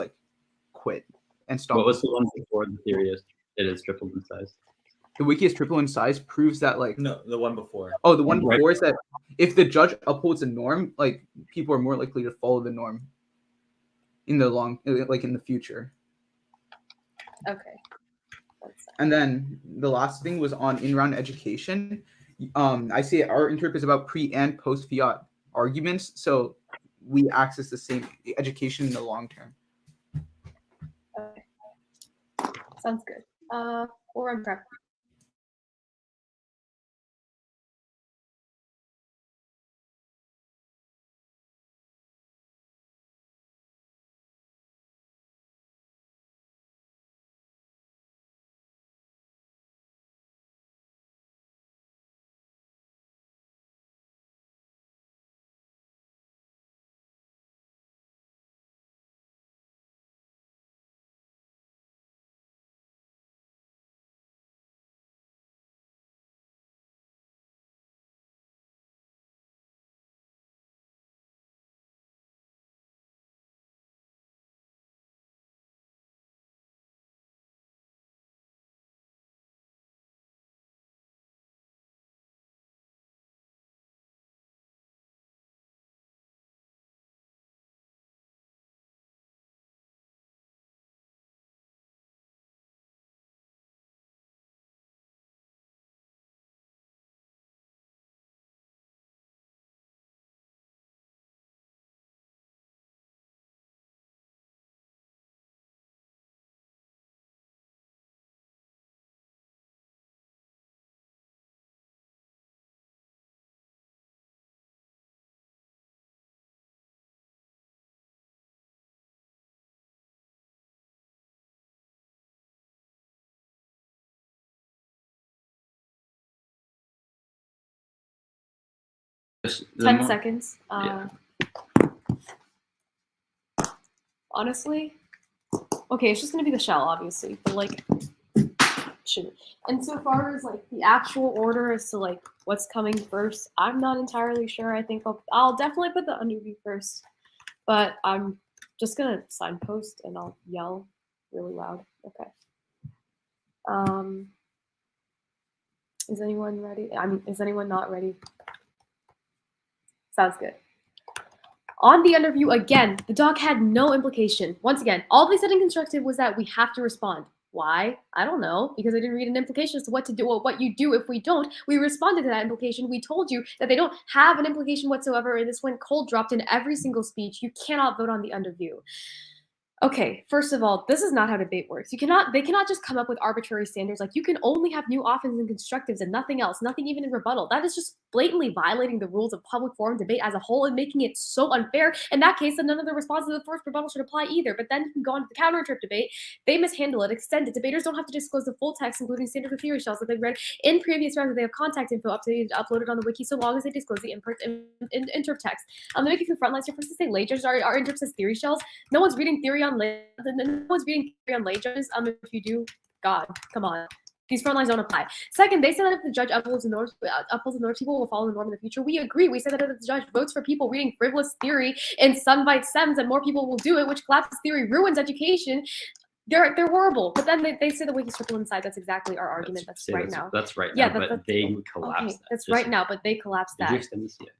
quit and stop. What was the one before the theory is it is triple in size? The wiki is triple in size proves that No, the one before. Oh, the one before is that if the judge upholds a norm, people are more likely to follow the norm in the in the future. Okay. And then the last thing was on in-round education. I say our interp is about pre and post fiat arguments, so we access the same education in the long term. Sounds good. We'll run prep. The 10 more- seconds. Yeah. Honestly, okay, it's just gonna be the shell, obviously, but like, shoot. And so far as like the actual order as to like what's coming first, I'm not entirely sure. I think I'll definitely put the underview first, but I'm just gonna signpost and I'll yell really loud. Okay. Is anyone ready? I mean, is anyone not ready? Sounds good. On the interview, again, the doc had no implication. Once again, all they said in constructive was that we have to respond. Why? I don't know, because I didn't read an implication as to what to do, or what you do if we don't. We responded to that implication. We told you that they don't have an implication whatsoever, and this went cold dropped in every single speech. You cannot vote on the underview. Okay, first of all, this is not how debate works. They cannot just come up with arbitrary standards. Like, you can only have new offense and constructives and nothing else, nothing even in rebuttal. That is just blatantly violating the rules of public forum debate as a whole and making it so unfair. In that case, then none of the responses to the first rebuttal should apply either. But then you can go on to the counter-interp debate. They mishandle it, extend it. Debaters don't have to disclose the full text, including standard of theory shells that they've read in previous rounds. They have contact info uploaded on the wiki, so long as they disclose the interp text. The making for frontlines, you're first to say lay judges are interps as theory shells. No one's reading theory on lay. No one's reading theory on lay judges. If you do, God, come on. These front lines don't apply. Second, they said that if the judge upholds the norms, people will follow the norm in the future. We agree. We said that if the judge votes for people reading frivolous theory in Sunvite SEMS, and more people will do it, which collapses theory, ruins education. They're horrible. But then they say the wiki circle inside. That's exactly our argument. That's right now. That's right Yeah, now, but they collapsed okay, that. that's right now, but they collapsed Did that. you extend this yet?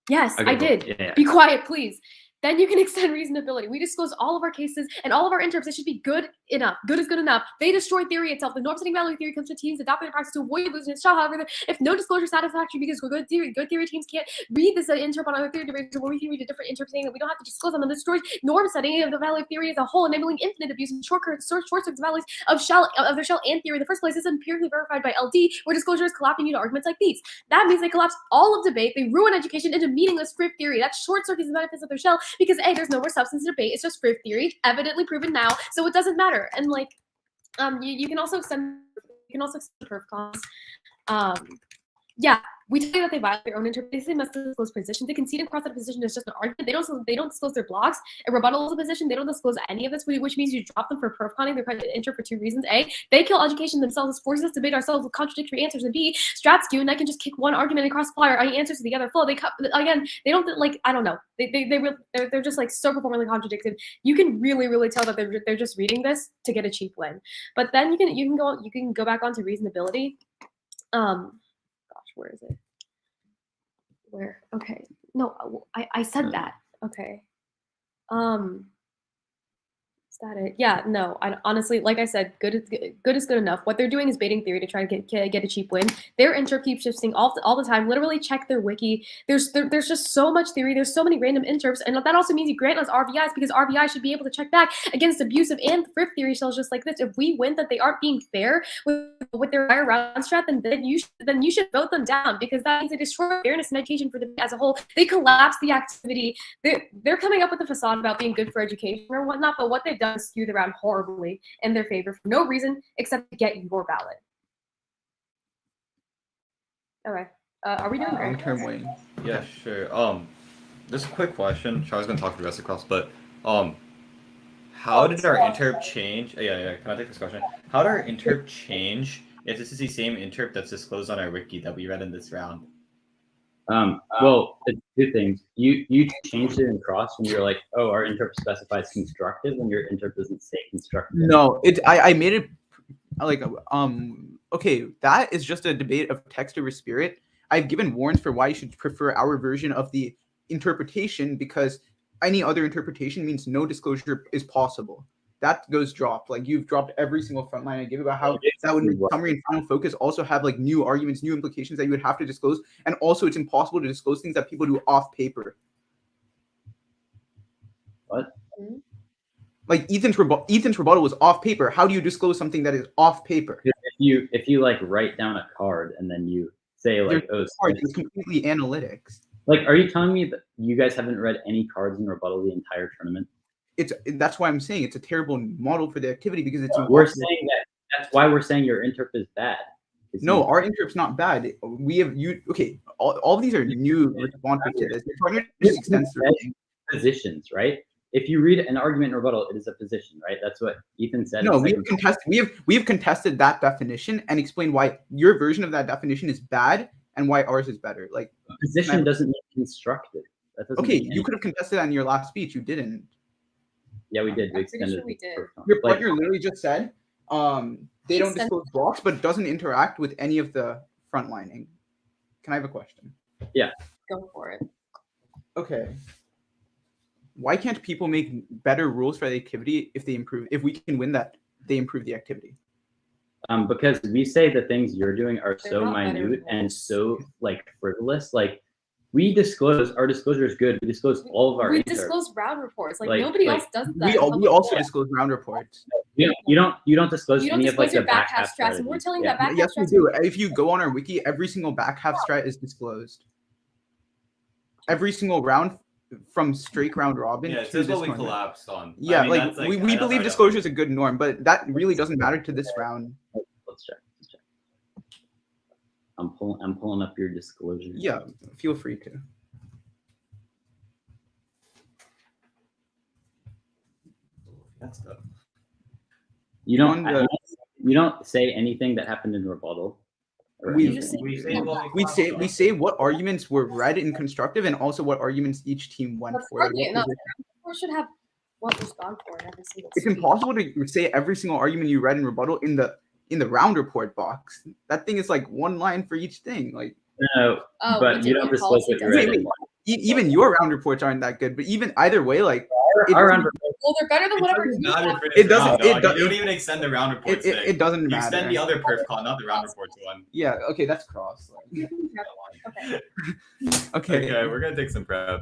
Yes, Okay, I cool. did. Yeah. Be quiet, please. Then you can extend reasonability. We disclose all of our cases and all of our interps. It should be good enough. Good is good enough. They destroy theory itself. The norm-setting value theory comes to teams adopting a practice to avoid losing its shell. However, if no disclosure is satisfactory because good theory teams can't read this interp on other theory debates, where we can read a different interp saying that we don't have to disclose them, and destroys norm-setting of the value of theory as a whole, enabling infinite abuse and short-circuits values of their shell and theory in the first place. This is empirically verified by LD, where disclosure is collapsing you to arguments like these. That means they collapse all of debate. They ruin education into meaningless frib theory. That short-circuits the benefits of their shell because A, there's no more substance to debate. It's just frib theory, evidently proven now, so it doesn't matter. And like, you can also extend perf cons. Yeah, we tell you that they violate their own interpretation. They must disclose position. They concede and cross out a position is just an argument. They don't disclose their blocks. A rebuttal is a position. They don't disclose any of this, which means you drop them for perf conning. They're trying to enter for two reasons. A, they kill education themselves, forces us to debate ourselves with contradictory answers. And B, strats skew, and I can just kick one argument and cross-apply our answers to the other flow. They they don't like, I don't know. They're just like so performantly contradicted. You can really tell that they're just reading this to get a cheap win. But then you can go back onto reasonability. Where is it? Where? Okay. No, I said that. Okay. Static. Yeah, no. I honestly, like I said, good is good enough. What they're doing is baiting theory to try to get a cheap win. Their interp keeps shifting all the time. Literally check their wiki. There's just so much theory. There's so many random interps, and that also means you grant us RBIs because RBI should be able to check back against abusive and thrift theory cells just like this. If we win that they aren't being fair with their higher round strat, then you should vote them down because that means they destroy fairness and education for them as a whole. They collapse the activity. They're coming up with a facade about being good for education or whatnot, but what they've done is skew the round horribly in their favor for no reason except to get your ballot. All right. Are we doing Long-term wing. Yeah, sure. Just a quick question. Charles gonna talk for the rest of the class, but how did our interp change? Yeah. Can I take this question? How did our interp change if this is the same interp that's disclosed on our wiki that we read in this round? Well, it's two things. You changed it in cross when you're like, oh, our interp specifies constructive, and your interp doesn't say constructive. No, I made it like okay, that is just a debate of text over spirit. I've given warrants for why you should prefer our version of the interpretation because any other interpretation means no disclosure is possible. That goes dropped. Like you've dropped every single front line I give about how that would make summary and final focus also have like new arguments, new implications that you would have to disclose. And also it's impossible to disclose things that people do off paper. What? Like Ethan's rebuttal was off paper. How do you disclose something that is off paper? If you like write down a card and then you say like, oh, it's completely analytics. Like, are you telling me that you guys haven't read any cards in rebuttal the entire tournament? That's why I'm saying it's a terrible model for the activity because it's. We're saying that's why we're saying your interp is bad. No, our interp's not bad. We have you okay. All of these are new responses to this. Just extends positions, right? If you read an argument in rebuttal, it is a position, right? That's what Ethan said. No, we have contested that definition and explained why your version of that definition is bad and why ours is better. Like position doesn't mean constructive. That doesn't okay, you could have contested that in your last speech. You didn't. Yeah, we did. We extended. Sure we did. Your partner literally just said they don't disclose blocks, but doesn't interact with any of the frontlining. Can I have a question? Yeah. Go for it. Okay. Why can't people make better rules for the activity if they improve? If we can win that, they improve the activity. Because we say the things you're doing are so minute and so like frivolous. Like we disclose, our disclosure is good. We disclose all of our. We disclose round reports. Like nobody else does that. We also disclose round reports. You don't disclose any of like the back half strats. And we're telling you that back half yes, we do. If you go on our wiki, every single back half strat is disclosed. Every single round from straight round robin. Yeah, this is what we collapsed on. Yeah, I mean, we believe disclosure is a good norm, but that really doesn't matter to this round. Let's check. I'm pulling up your disclosure. Yeah, feel free to. That's good. You don't say anything that happened in rebuttal. We say what arguments were read in constructive and also what arguments each team went for. We should have what was gone for every single. It's impossible to say every single argument you read in rebuttal in the round report box. That thing is like one line for each thing. Like no, but you don't disclose what you read. Even your round reports aren't that good. But even either way, like our round reports. Well, they're better than whatever. It doesn't. You don't even extend the round reports. It doesn't matter. You extend the other perf call, not the round reports one. Yeah. Okay, that's cross. Okay, we're gonna take some prep.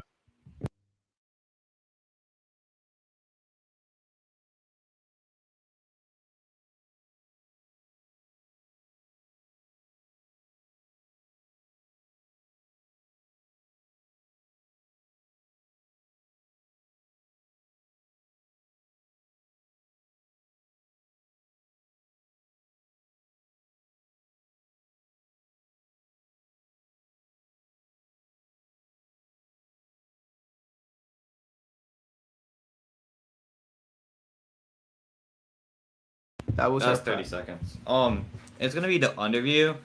That's 30 seconds. It's gonna be the underview,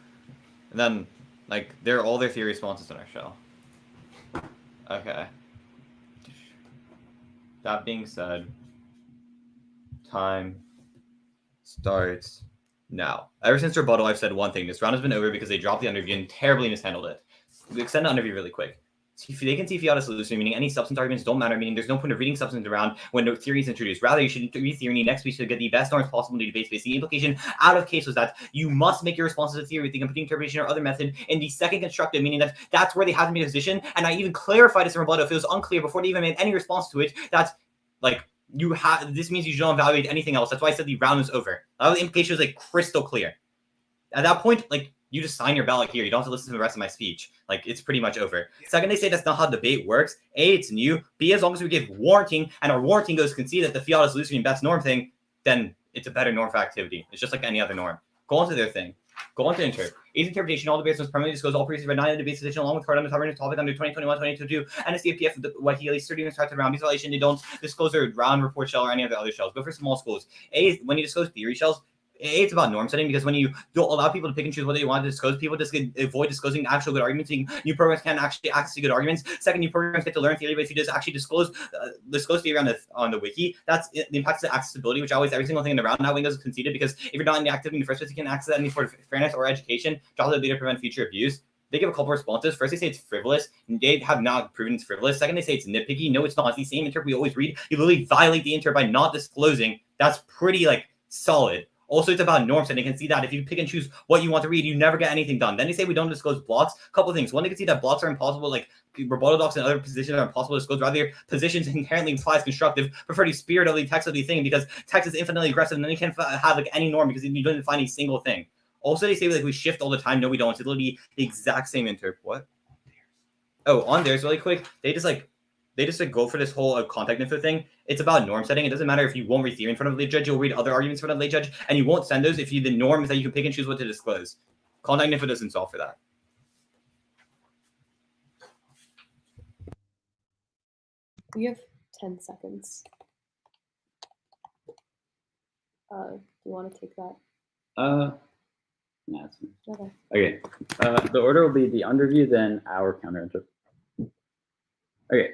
and then like all their theory responses in our shell. Okay. That being said, time starts now. Ever since rebuttal, I've said one thing: this round has been over because they dropped the underview and terribly mishandled it. We extend the underview really quick. they can see fiat as solution, meaning any substance arguments don't matter, meaning there's no point of reading substance around when no theory is introduced. Rather, you should read theory next week to get the best norms possible to debate space. The implication out of case was that you must make your responses to theory with the competing interpretation or other method in the second constructive, meaning that that's where they have to make a position. And I even clarified this in rebuttal if it was unclear before they even made any response to it. That's like this means you don't evaluate anything else. That's why I said the round is over. That the implication was like crystal clear. At that point, like, you just sign your ballot here. You don't have to listen to the rest of my speech. Like, it's pretty much over. Second, they say that's not how debate works. A, it's new. B, as long as we give warranting and our warranting goes concede that the fiat is losing best norm thing, then it's a better norm for activity. It's just like any other norm. Go on to their thing. Go on to interp. A's interpretation, all debates must permanently disclose all previously read 9 debates edition along with card on the topic under 2021, 2022, and a CFPF what he at least 30 minutes started round. These violation, they don't disclose their round report shell or any of the other shells. Go for small schools. A, when you disclose theory shells, it's about norm setting, because when you don't allow people to pick and choose what they want to disclose, people just avoid disclosing actual good arguments. New programs can't actually access to good arguments. Second, new programs get to learn theory, but if you just actually disclose theory on the wiki, that's it impacts the accessibility, which always every single thing in the round now Windows is conceded, because if you're not in the activity in the first place, you can't access any sort of fairness or education. Drop the data to prevent future abuse. They give a couple responses. First, they say it's frivolous. They have not proven it's frivolous. Second, they say it's nitpicky. No, it's not. It's the same interp we always read. You literally violate the interp by not disclosing. That's pretty solid. Also, it's about norm setting. You can see that if you pick and choose what you want to read, you never get anything done. Then they say we don't disclose blocks. A couple of things. One, they can see that blocks are impossible, like rebuttal docs and other positions are impossible to disclose. Rather, positions inherently implies constructive. Prefer the spirit of the text of the thing, because text is infinitely aggressive, and then you can't have any norm because you don't find a single thing. Also, they say we shift all the time. No, we don't. It's literally the exact same interp. What? Oh, on theirs really quick. They just go for this whole contact info thing. It's about norm setting. It doesn't matter if you won't read theory in front of a lay judge. You'll read other arguments in front of a lay judge, and you won't send those if the norm is that you can pick and choose what to disclose. Contact info doesn't solve for that. You have 10 seconds. Do you want to take that? No, it's Okay. okay. The order will be the underview, then our counter interp. Okay.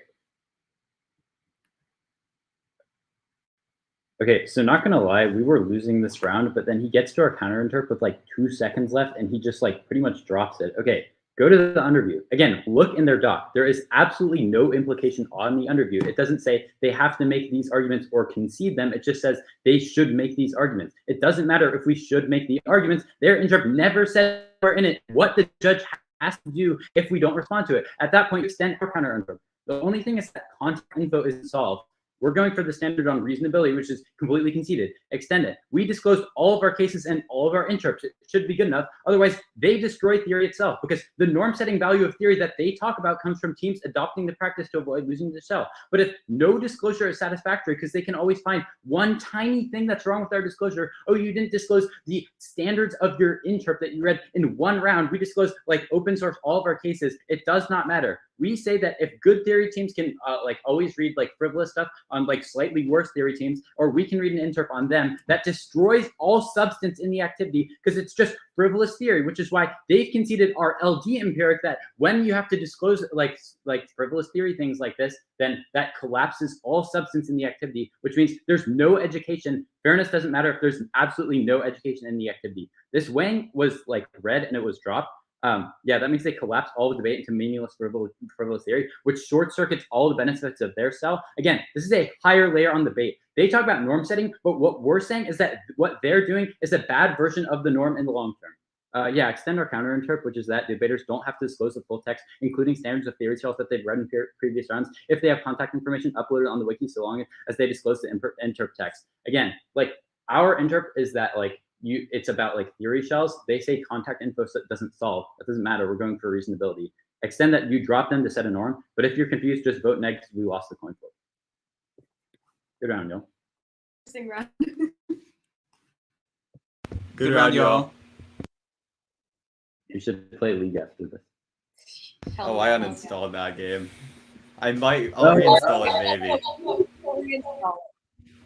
Okay, so not gonna lie, we were losing this round, but then he gets to our counter interp with 2 seconds left, and he just pretty much drops it. Okay, go to the underview. Again, look in their doc. There is absolutely no implication on the underview. It doesn't say they have to make these arguments or concede them. It just says they should make these arguments. It doesn't matter if we should make the arguments. Their interp never said we're in it what the judge has to do if we don't respond to it. At that point, extend our counter interp. The only thing is that contact info is solved. We're going for the standard on reasonability, which is completely conceded. Extend it. We disclosed all of our cases and all of our interps. It should be good enough. Otherwise, they destroy theory itself, because the norm-setting value of theory that they talk about comes from teams adopting the practice to avoid losing the shell. But if no disclosure is satisfactory, because they can always find one tiny thing that's wrong with our disclosure. Oh, you didn't disclose the standards of your interp that you read in one round. We disclosed open source all of our cases. It does not matter. We say that if good theory teams can always read frivolous stuff on slightly worse theory teams, or we can read an interp on them, that destroys all substance in the activity, because it's just frivolous theory, which is why they've conceded our LD empiric that when you have to disclose frivolous theory things like this, then that collapses all substance in the activity, which means there's no education. Fairness doesn't matter if there's absolutely no education in the activity. This Wang was read and it was dropped. Yeah, that means they collapse all the debate into meaningless frivolous theory, which short circuits all the benefits of their cell. Again, this is a higher layer on the debate. They talk about norm setting, but what we're saying is that what they're doing is a bad version of the norm in the long term. Yeah, extend our counter interp, which is that debaters don't have to disclose the full text, including standards of theory shells that they've read in previous rounds, if they have contact information uploaded on the wiki, so long as they disclose the interp text. Again, our interp is that it's about theory shells. They say contact info doesn't solve. That doesn't matter. We're going for reasonability. Extend that you drop them to set a norm. But if you're confused, just vote neg because we lost the coin flip. Good round, y'all. Interesting round. Good round, y'all. You should play League after this. Oh, I uninstalled that game. I'll reinstall it maybe.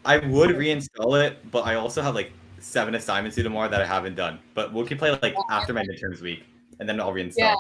I would reinstall it, but I also have 7 assignments due tomorrow that I haven't done. But we can play after my midterms week, and then I'll reinstall. Yeah.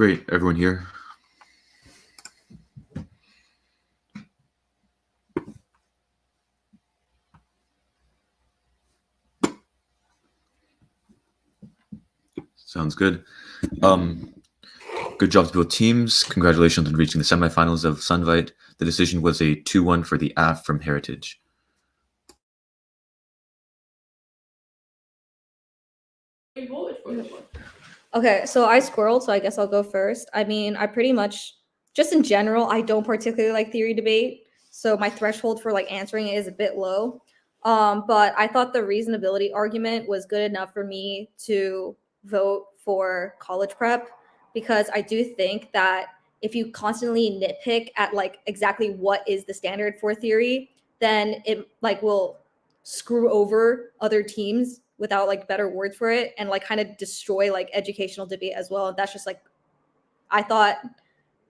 Great. Everyone here? Sounds good. Good job to both teams. Congratulations on reaching the semifinals of Sunvite. The decision was a 2-1 for the AF from Heritage. Okay, so I squirreled, so I guess I'll go first. I mean, I pretty much, just in general, I don't particularly like theory debate, so my threshold for like answering it is a bit low. But I thought the reasonability argument was good enough for me to vote for college prep, because I do think that if you constantly nitpick at like exactly what is the standard for theory, then it like will screw over other teams without like better words for it, and like kind of destroy like educational debate as well. And that's just like, I thought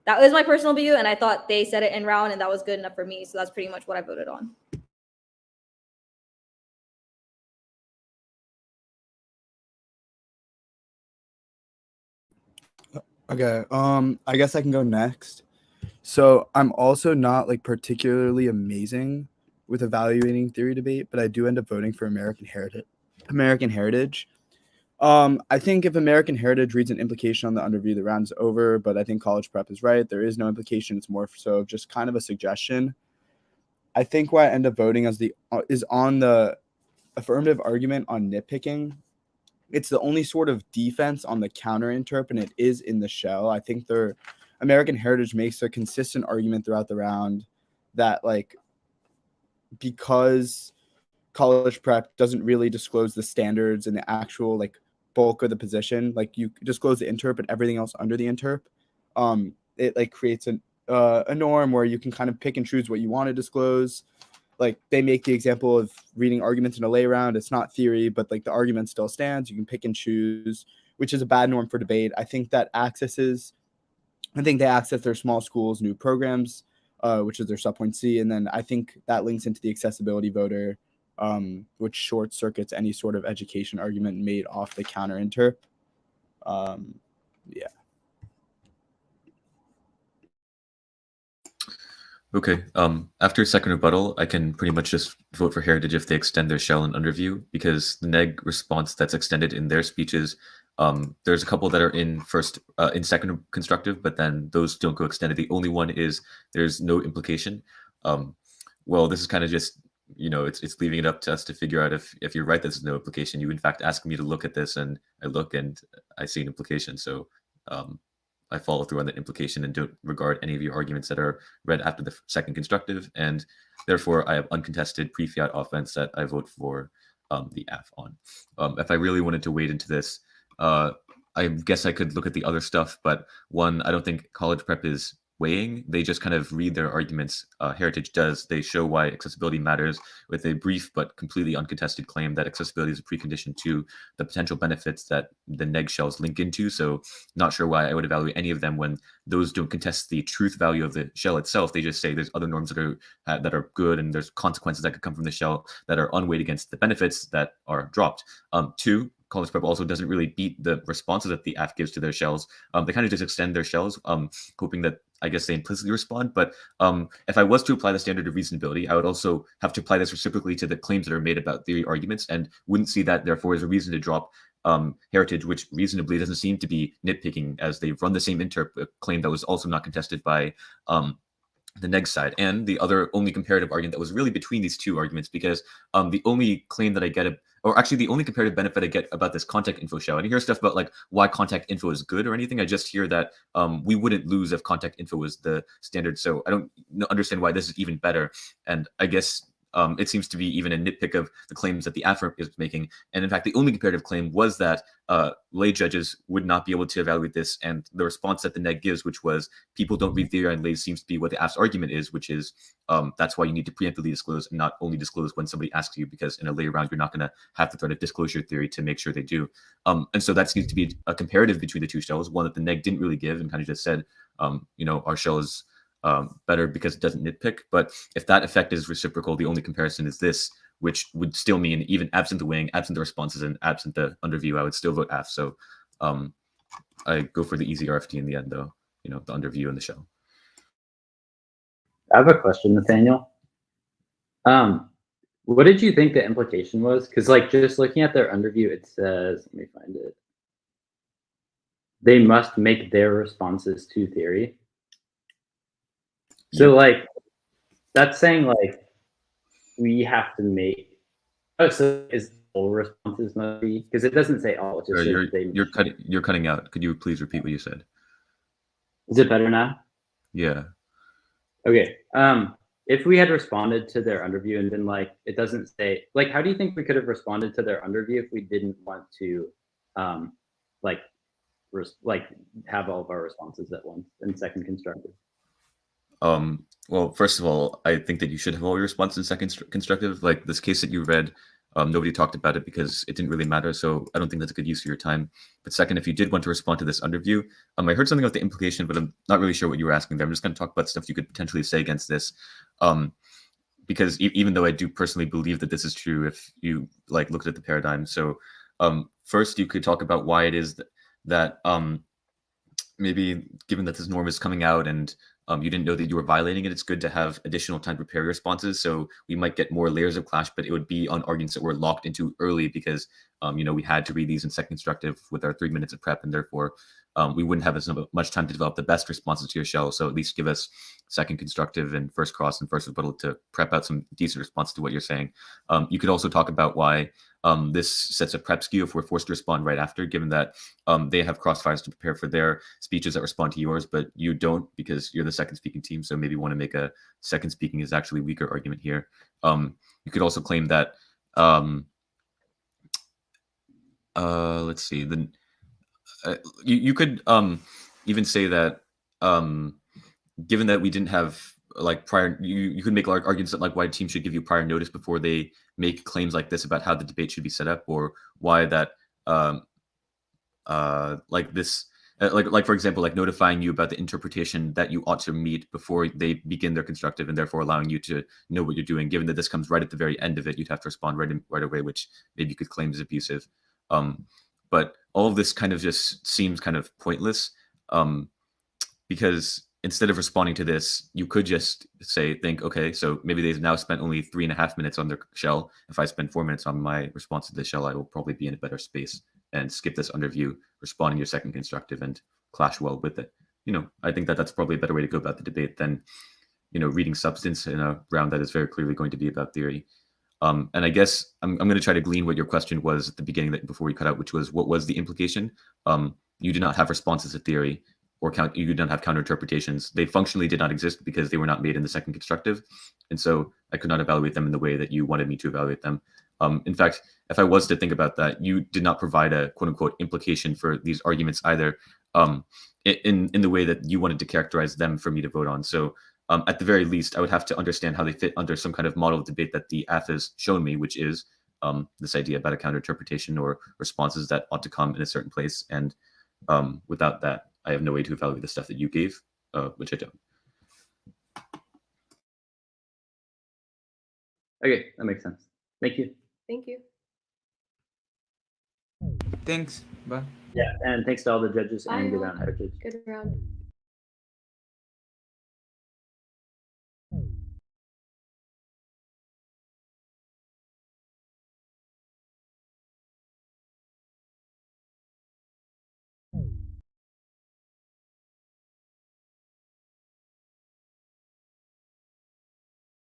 that was my personal view, and I thought they said it in round and that was good enough for me. So that's pretty much what I voted on. Okay. I guess I can go next. So I'm also not like particularly amazing with evaluating theory debate, but I do end up voting for American Heritage. I think if American Heritage reads an implication on the underview, the round's over, but I think college prep is right. There is no implication. It's more so just kind of a suggestion. I think why I end up voting is on the affirmative argument on nitpicking. It's the only sort of defense on the counter interp, and it is in the shell. I think their American Heritage makes a consistent argument throughout the round that like, because college prep doesn't really disclose the standards and the actual like bulk of the position, like you disclose the interp and everything else under the interp, it like creates a norm where you can kind of pick and choose what you want to disclose. Like they make the example of reading arguments in a lay round. It's not theory, but like the argument still stands. You can pick and choose, which is a bad norm for debate. I think they access their small schools, new programs, which is their subpoint C. And then I think that links into the accessibility voter, which short circuits any sort of education argument made off the counter interp. Yeah. Okay. After second rebuttal, I can pretty much just vote for Heritage if they extend their shell and underview, because the neg response that's extended in their speeches, there's a couple that are in second constructive, but then those don't go extended. The only one is there's no implication. Well, this is kind of just, it's leaving it up to us to figure out if you're right, there's no implication. You in fact ask me to look at this, and I look and I see an implication. So I follow through on that implication and don't regard any of your arguments that are read after the second constructive, and therefore I have uncontested pre-fiat offense that I vote for the AF on. If I really wanted to wade into this, I guess I could look at the other stuff, but one, I don't think college prep is weighing. They just kind of read their arguments. Heritage does. They show why accessibility matters with a brief but completely uncontested claim that accessibility is a precondition to the potential benefits that the neg shells link into. So not sure why I would evaluate any of them when those don't contest the truth value of the shell itself. They just say there's other norms that are good, and there's consequences that could come from the shell that are unweighed against the benefits that are dropped. Two, college prep also doesn't really beat the responses that the AF gives to their shells. They kind of just extend their shells, hoping that, I guess, they implicitly respond. But if I was to apply the standard of reasonability, I would also have to apply this reciprocally to the claims that are made about theory arguments, and wouldn't see that, therefore, as a reason to drop Heritage, which reasonably doesn't seem to be nitpicking, as they've run the same interp claim that was also not contested by the neg side. And the only comparative argument that was really between these two arguments, because the only claim that I get, or actually the only comparative benefit I get about this contact info shell, I didn't hear stuff about like why contact info is good or anything. I just hear that we wouldn't lose if contact info was the standard. So I don't understand why this is even better. And I guess it seems to be even a nitpick of the claims that the AF is making. And in fact, the only comparative claim was that lay judges would not be able to evaluate this. And the response that the neg gives, which was people don't read theory on lays, seems to be what the AF's argument is, which is that's why you need to preemptively disclose and not only disclose when somebody asks you, because in a lay round, you're not going to have the threat of disclosure theory to make sure they do. And so that seems to be a comparative between the two shells, one that the neg didn't really give and kind of just said, our shell is better because it doesn't nitpick. But if that effect is reciprocal, the only comparison is this, which would still mean, even absent the weighing, absent the responses, and absent the underview, I would still vote AF. So I go for the easy RFD in the end, though. You know, the underview and the shell. I have a question, Nathaniel. What did you think the implication was? Because like just looking at their underview, it says, let me find it. They must make their responses to theory. So like that's saying like we have to make. Oh, so is all responses must be, because it doesn't say all. It just says they. You're cutting out. Could you please repeat what you said? Is it better now? Yeah. Okay. If we had responded to their underview and been like, it doesn't say, like, how do you think we could have responded to their underview if we didn't want to, like have all of our responses at once in second constructive? Well, first of all, I think that you should have all your responses in second constructive. Like this case that you read, nobody talked about it because it didn't really matter. So I don't think that's a good use of your time. But second, if you did want to respond to this underview, I heard something about the implication, but I'm not really sure what you were asking there. I'm just going to talk about stuff you could potentially say against this. Because even though I do personally believe that this is true, if you like looked at the paradigm. So first, you could talk about why it is that maybe given that this norm is coming out and you didn't know that you were violating it, it's good to have additional time to prepare responses. So we might get more layers of clash, but it would be on arguments that were locked into early because, we had to read these in second constructive with our 3 minutes of prep, and therefore we wouldn't have as much time to develop the best responses to your shell. So at least give us second constructive and first cross and first rebuttal to prep out some decent response to what you're saying. You could also talk about why this sets a prep skew if we're forced to respond right after, given that they have crossfires to prepare for their speeches that respond to yours, but you don't because you're the second speaking team. So maybe you want to make a second speaking is actually weaker argument here. You could also claim that, let's see, then you could even say that given that we didn't have like prior, you could make arguments that like why a team should give you prior notice before they make claims like this about how the debate should be set up, or why that like this like for example, like notifying you about the interpretation that you ought to meet before they begin their constructive, and therefore allowing you to know what you're doing. Given that this comes right at the very end of it, you'd have to respond right away, which maybe you could claim is abusive. But all of this kind of just seems kind of pointless, because instead of responding to this, you could just think, okay, so maybe they've now spent only 3.5 minutes on their shell. If I spend 4 minutes on my response to the shell, I will probably be in a better space and skip this underview, responding your second constructive and clash well with it. I think that that's probably a better way to go about the debate than, reading substance in a round that is very clearly going to be about theory. And I guess I'm going to try to glean what your question was at the beginning before we cut out, which was, what was the implication? You did not have responses to theory, or you did not have counter interpretations. They functionally did not exist because they were not made in the second constructive. And so I could not evaluate them in the way that you wanted me to evaluate them. In fact, if I was to think about that, you did not provide a quote unquote implication for these arguments either, in the way that you wanted to characterize them for me to vote on. So at the very least, I would have to understand how they fit under some kind of model of debate that the AF has shown me, which is this idea about a counter interpretation or responses that ought to come in a certain place. And without that, I have no way to evaluate the stuff that you gave, which I don't. Okay, that makes sense. Thank you. Thank you. Thanks. Bye. Yeah, and thanks to all the judges Bye, and good all. round heritage. Good round.